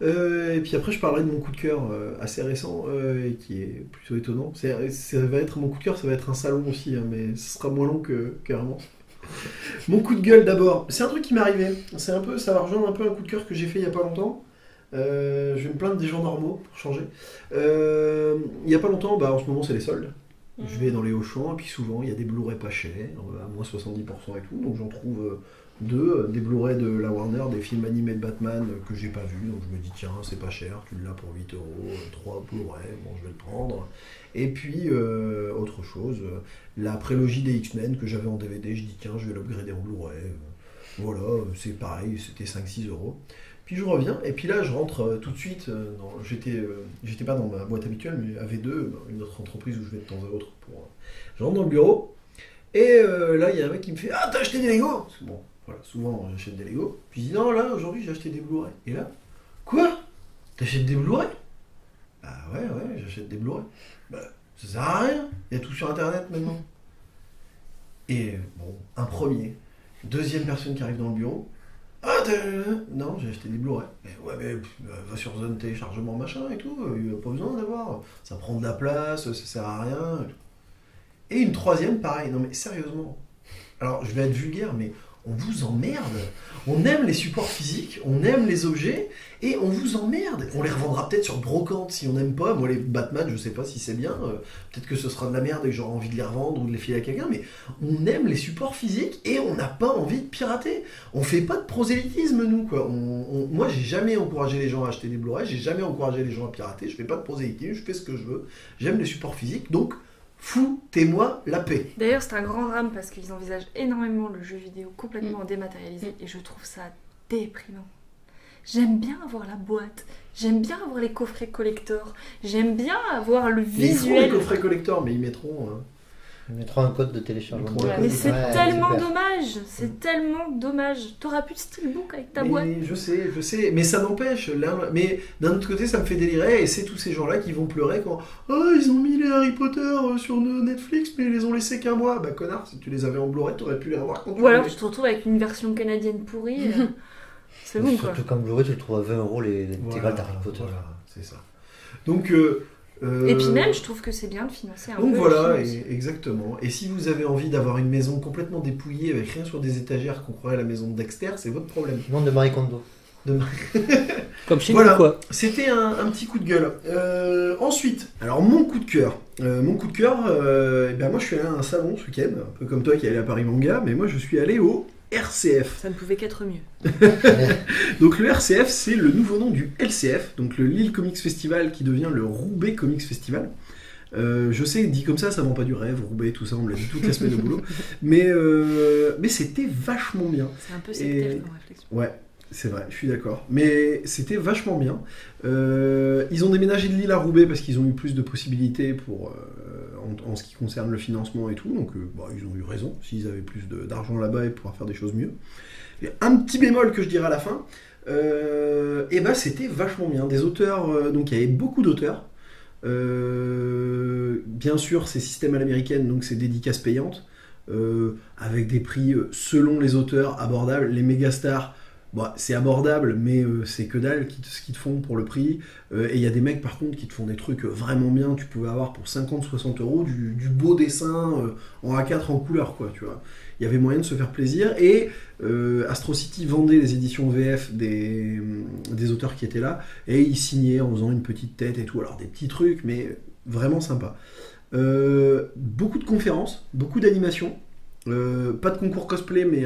Et puis après je parlerai de mon coup de cœur assez récent et qui est plutôt étonnant. Ça va être mon coup de cœur, ça va être un salon aussi, mais ce sera moins long que vraiment. Mon coup de gueule d'abord, c'est un truc qui m'est arrivé, ça va rejoindre un peu un coup de cœur que j'ai fait il y a pas longtemps. Je vais me plaindre des gens normaux pour changer. Il y a pas longtemps, en ce moment c'est les soldes. Je vais dans les Auchan et puis souvent il y a des Blu-ray pas chers, à moins 70% et tout, donc j'en trouve des Blu-ray de la Warner, des films animés de Batman que j'ai pas vus, donc je me dis tiens c'est pas cher, tu l'as pour 8€, 3 Blu-ray, bon je vais le prendre. Et puis autre chose, la prélogie des X-Men que j'avais en DVD, je dis tiens je vais l'upgrader en Blu-ray, voilà c'est pareil, c'était 5-6€. Puis je reviens, et puis là je rentre tout de suite, j'étais pas dans ma boîte habituelle, mais à V2, une autre entreprise où je vais de temps à autre. Je rentre dans le bureau, et là il y a un mec qui me fait ah t'as acheté des Lego? Bon, voilà, souvent j'achète des Lego. Puis je dis non là aujourd'hui j'ai acheté des Blu-ray. Et là, quoi? T'achètes des Blu-ray? Bah ouais j'achète des Blu-ray. Bah ça sert à rien, il y a tout sur internet maintenant. Et bon, un premier, deuxième personne qui arrive dans le bureau. Ah, non, j'ai acheté des Blu-ray. Mais va sur zone téléchargement machin et tout, il n'y a pas besoin d'avoir. Ça prend de la place, ça sert à rien. Et une troisième, pareil. Non mais sérieusement. Alors je vais être vulgaire, mais on vous emmerde. On aime les supports physiques, on aime les objets, et on vous emmerde. On les revendra peut-être sur Brocante si on n'aime pas. Moi, les Batman, je sais pas si c'est bien. Peut-être que ce sera de la merde et que j'aurai envie de les revendre ou de les filer à quelqu'un, mais on aime les supports physiques et on n'a pas envie de pirater. On fait pas de prosélytisme, nous, quoi. Moi, j'ai jamais encouragé les gens à acheter des Blu-ray, j'ai jamais encouragé les gens à pirater, je fais pas de prosélytisme, je fais ce que je veux. J'aime les supports physiques, donc foutez-moi la paix. D'ailleurs, c'est un grand drame parce qu'ils envisagent énormément le jeu vidéo complètement dématérialisé et je trouve ça déprimant. J'aime bien avoir la boîte, j'aime bien avoir les coffrets collector, j'aime bien avoir le Ils feront visuel. les coffrets collector, mais ils mettront... Ils mettront un code de téléchargement. Ouais, Mais c'est Ouais, tellement super. dommage, c'est tellement dommage. T'auras plus de steelbook avec ta boîte. Je sais, mais ça n'empêche. Mais d'un autre côté, ça me fait délirer, et c'est tous ces gens-là qui vont pleurer quand ils ont mis les Harry Potter sur Netflix, mais ils les ont laissés qu'un mois. Bah connard, si tu les avais en Blu-ray, t'aurais pu les revoir quand tu Ou alors voulais. tu te retrouves avec une version canadienne pourrie. C'est bon quoi. Surtout qu'en Blu-ray, tu le trouves à 20 € l'intégrale d'Harry Potter. Voilà, c'est ça. Donc. Et puis même, je trouve que c'est bien de financer un peu. Donc le voilà, film aussi. exactement. Et si vous avez envie d'avoir une maison complètement dépouillée avec rien sur des étagères qu'on croirait à la maison de Dexter, c'est votre problème. Le monde de Marie Kondo. Comme chez Voilà. nous, quoi. C'était un petit coup de gueule. Ensuite, alors mon coup de cœur. Moi je suis allé à un salon ce week-end, un peu comme toi qui est allé à Paris Manga, mais moi je suis allé au RCF. Ça ne pouvait qu'être mieux. Donc le RCF, c'est le nouveau nom du LCF, donc le Lille Comics Festival qui devient le Roubaix Comics Festival. Je sais, dit comme ça vend pas du rêve, Roubaix, tout ça, on me l'a dit toute la semaine de boulot. Mais c'était vachement bien. C'est un peu sectaire comme réflexion. Ouais, c'est vrai, je suis d'accord. Mais c'était vachement bien. Ils ont déménagé de Lille à Roubaix parce qu'ils ont eu plus de possibilités pour, en ce qui concerne le financement et tout. Donc ils ont eu raison. S'ils avaient plus d'argent là-bas, ils pourraient faire des choses mieux. Et un petit bémol que je dirais à la fin, c'était vachement bien. Des auteurs, donc il y avait beaucoup d'auteurs. Bien sûr, c'est système à l'américaine, donc c'est dédicace payante. Avec des prix selon les auteurs abordables. Les méga stars, c'est abordable, mais c'est que dalle ce qu'ils te font pour le prix. Et il y a des mecs par contre qui te font des trucs vraiment bien. Tu pouvais avoir pour 50-60 € du beau dessin en A4 en couleur, quoi, tu vois. Il y avait moyen de se faire plaisir. Et Astro City vendait les éditions VF des auteurs qui étaient là. Et ils signaient en faisant une petite tête et tout. Alors des petits trucs, mais vraiment sympa. Beaucoup de conférences, beaucoup d'animations. Pas de concours cosplay, mais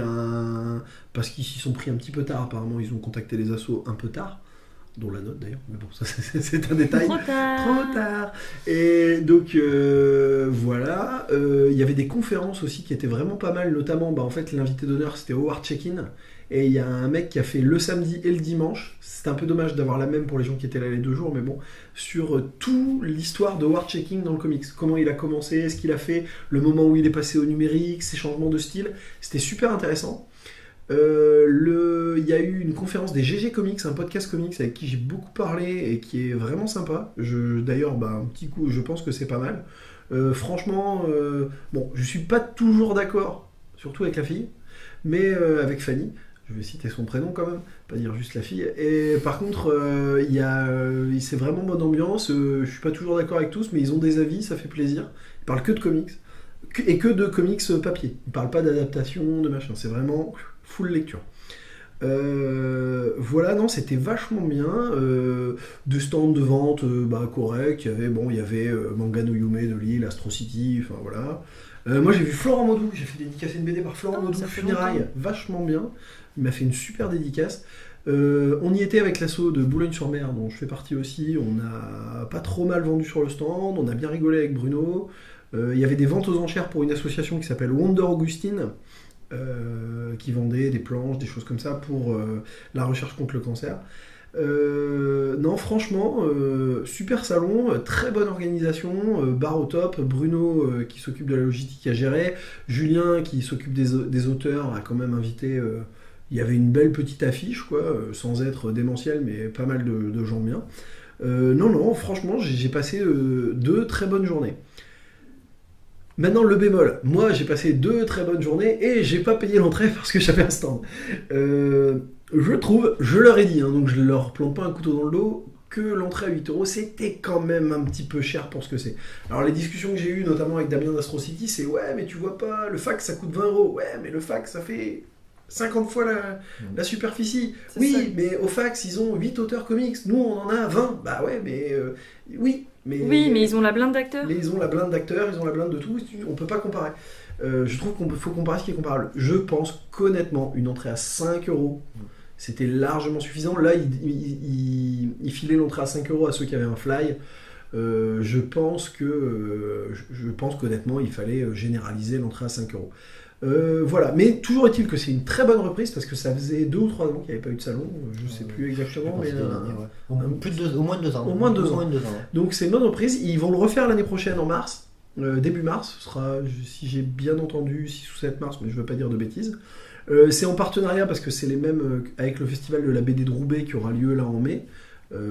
parce qu'ils s'y sont pris un petit peu tard. Apparemment, ils ont contacté les assos un peu tard, dont la note d'ailleurs. Mais bon, ça c'est un détail. Trop tard. Trop tard. Et donc voilà. Il y avait des conférences aussi qui étaient vraiment pas mal. Notamment, en fait, l'invité d'honneur c'était Howard Checkin. Et il y a un mec qui a fait le samedi et le dimanche. C'est un peu dommage d'avoir la même pour les gens qui étaient là les 2 jours, mais bon, sur toute l'histoire de Howard Checkin dans le comics. Comment il a commencé, ce qu'il a fait, le moment où il est passé au numérique, ses changements de style. C'était super intéressant. Il y a eu une conférence des GG Comics, un podcast comics avec qui j'ai beaucoup parlé et qui est vraiment sympa. D'ailleurs, un petit coup, je pense que c'est pas mal. Franchement, je suis pas toujours d'accord, surtout avec la fille, mais avec Fanny. Je vais citer son prénom quand même, pas dire juste la fille. Et par contre, c'est vraiment bonne ambiance. Je suis pas toujours d'accord avec tous, mais ils ont des avis, ça fait plaisir. Ils parlent que de comics. Et que de comics papier. Ils parlent pas d'adaptation, de machin. C'est vraiment full lecture. Voilà, non, c'était vachement bien. De stands de vente correct. Il y avait Manga no Yume de Lille, Astro City, enfin voilà. Moi j'ai vu Florent Maudou, j'ai fait dédicacer une BD par Florent Maudou, ça fait Funérailles, longtemps. vachement bien. Il m'a fait une super dédicace. On y était avec l'asso de Boulogne-sur-Mer, dont je fais partie aussi. On a pas trop mal vendu sur le stand, on a bien rigolé avec Bruno. Il y avait des ventes aux enchères pour une association qui s'appelle Wonder Augustine, qui vendait des planches, des choses comme ça pour la recherche contre le cancer. Non, franchement, super salon, très bonne organisation, bar au top, Bruno qui s'occupe de la logistique a géré, Julien qui s'occupe des auteurs a quand même invité, il y avait une belle petite affiche, quoi, sans être démentiel, mais pas mal de gens bien. Non, franchement, j'ai passé 2 très bonnes journées. Maintenant, le bémol. Moi, j'ai passé 2 très bonnes journées et j'ai pas payé l'entrée parce que j'avais un stand. Je trouve, je leur ai dit, donc je leur plante pas un couteau dans le dos, que l'entrée à 8 €, c'était quand même un petit peu cher pour ce que c'est. Alors, les discussions que j'ai eues, notamment avec Damien d'Astro City, c'est ouais, mais tu vois pas, le fac ça coûte 20 €. Ouais, mais le fac ça fait 50 fois la superficie. C'est Oui, ça. mais au fax, ils ont 8 auteurs comics. Nous, on en a 20. Bah ouais, mais... oui, mais ils ont la blinde d'acteurs. ils ont la blinde d'acteurs, ils ont la blinde de tout. On peut pas comparer. Je trouve qu'il faut comparer ce qui est comparable. Je pense qu'honnêtement, une entrée à 5 €, c'était largement suffisant. Là, il filait l'entrée à 5 € à ceux qui avaient un fly. Je pense qu'honnêtement, il fallait généraliser l'entrée à 5 €. Voilà, mais toujours est-il que c'est une très bonne reprise parce que ça faisait 2 ou 3 ans qu'il n'y avait pas eu de salon, je sais plus exactement, mais Au moins 2 ans. Au moins 2 ans. ouais. donc c'est une bonne reprise. Ils vont le refaire l'année prochaine en mars, début mars, ce sera, si j'ai bien entendu, 6 ou 7 mars, mais je veux pas dire de bêtises. C'est en partenariat parce que c'est les mêmes avec le festival de la BD de Roubaix qui aura lieu là en mai,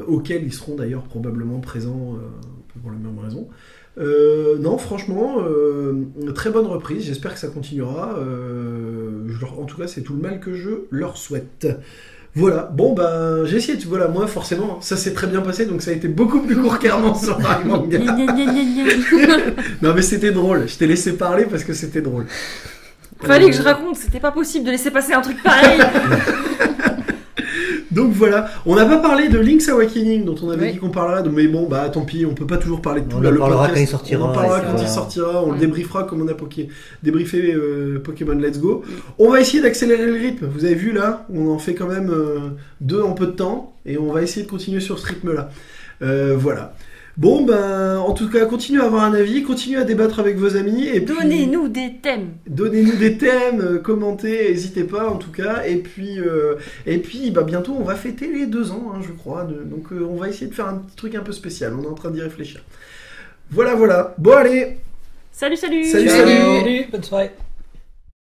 auquel ils seront d'ailleurs probablement présents un peu pour la même raison. Non, franchement, très bonne reprise. J'espère que ça continuera. En tout cas, c'est tout le mal que je leur souhaite. Voilà. Bon, ben, j'ai essayé. Voilà, moi, forcément, ça s'est très bien passé, donc ça a été beaucoup plus court qu'Armand sur Paris Manga. Non, mais c'était drôle. Je t'ai laissé parler parce que c'était drôle. Fallait que je raconte, c'était pas possible de laisser passer un truc pareil. Donc voilà, on n'a pas parlé de Link's Awakening dont on avait Oui. dit qu'on parlerait, mais bon bah tant pis, on peut pas toujours parler de tout. On Là, en le parlera podcast, quand il sortira, On en parlera et quand ça- il sortira, on le Mm. débriefera comme on a débriefé Pokémon Let's Go. On va essayer d'accélérer le rythme, vous avez vu là, on en fait quand même 2 en peu de temps, et on va essayer de continuer sur ce rythme là. Voilà. Bon ben, en tout cas, continuez à avoir un avis, continuez à débattre avec vos amis, et puis... Donnez-nous des thèmes. Donnez-nous des thèmes, commentez, n'hésitez pas en tout cas. Et puis bah, bientôt on va fêter les 2 ans, hein, je crois. Donc on va essayer de faire un petit truc un peu spécial. On est en train d'y réfléchir. Voilà. Bon allez, Salut. Salut. Salut, bonne soirée.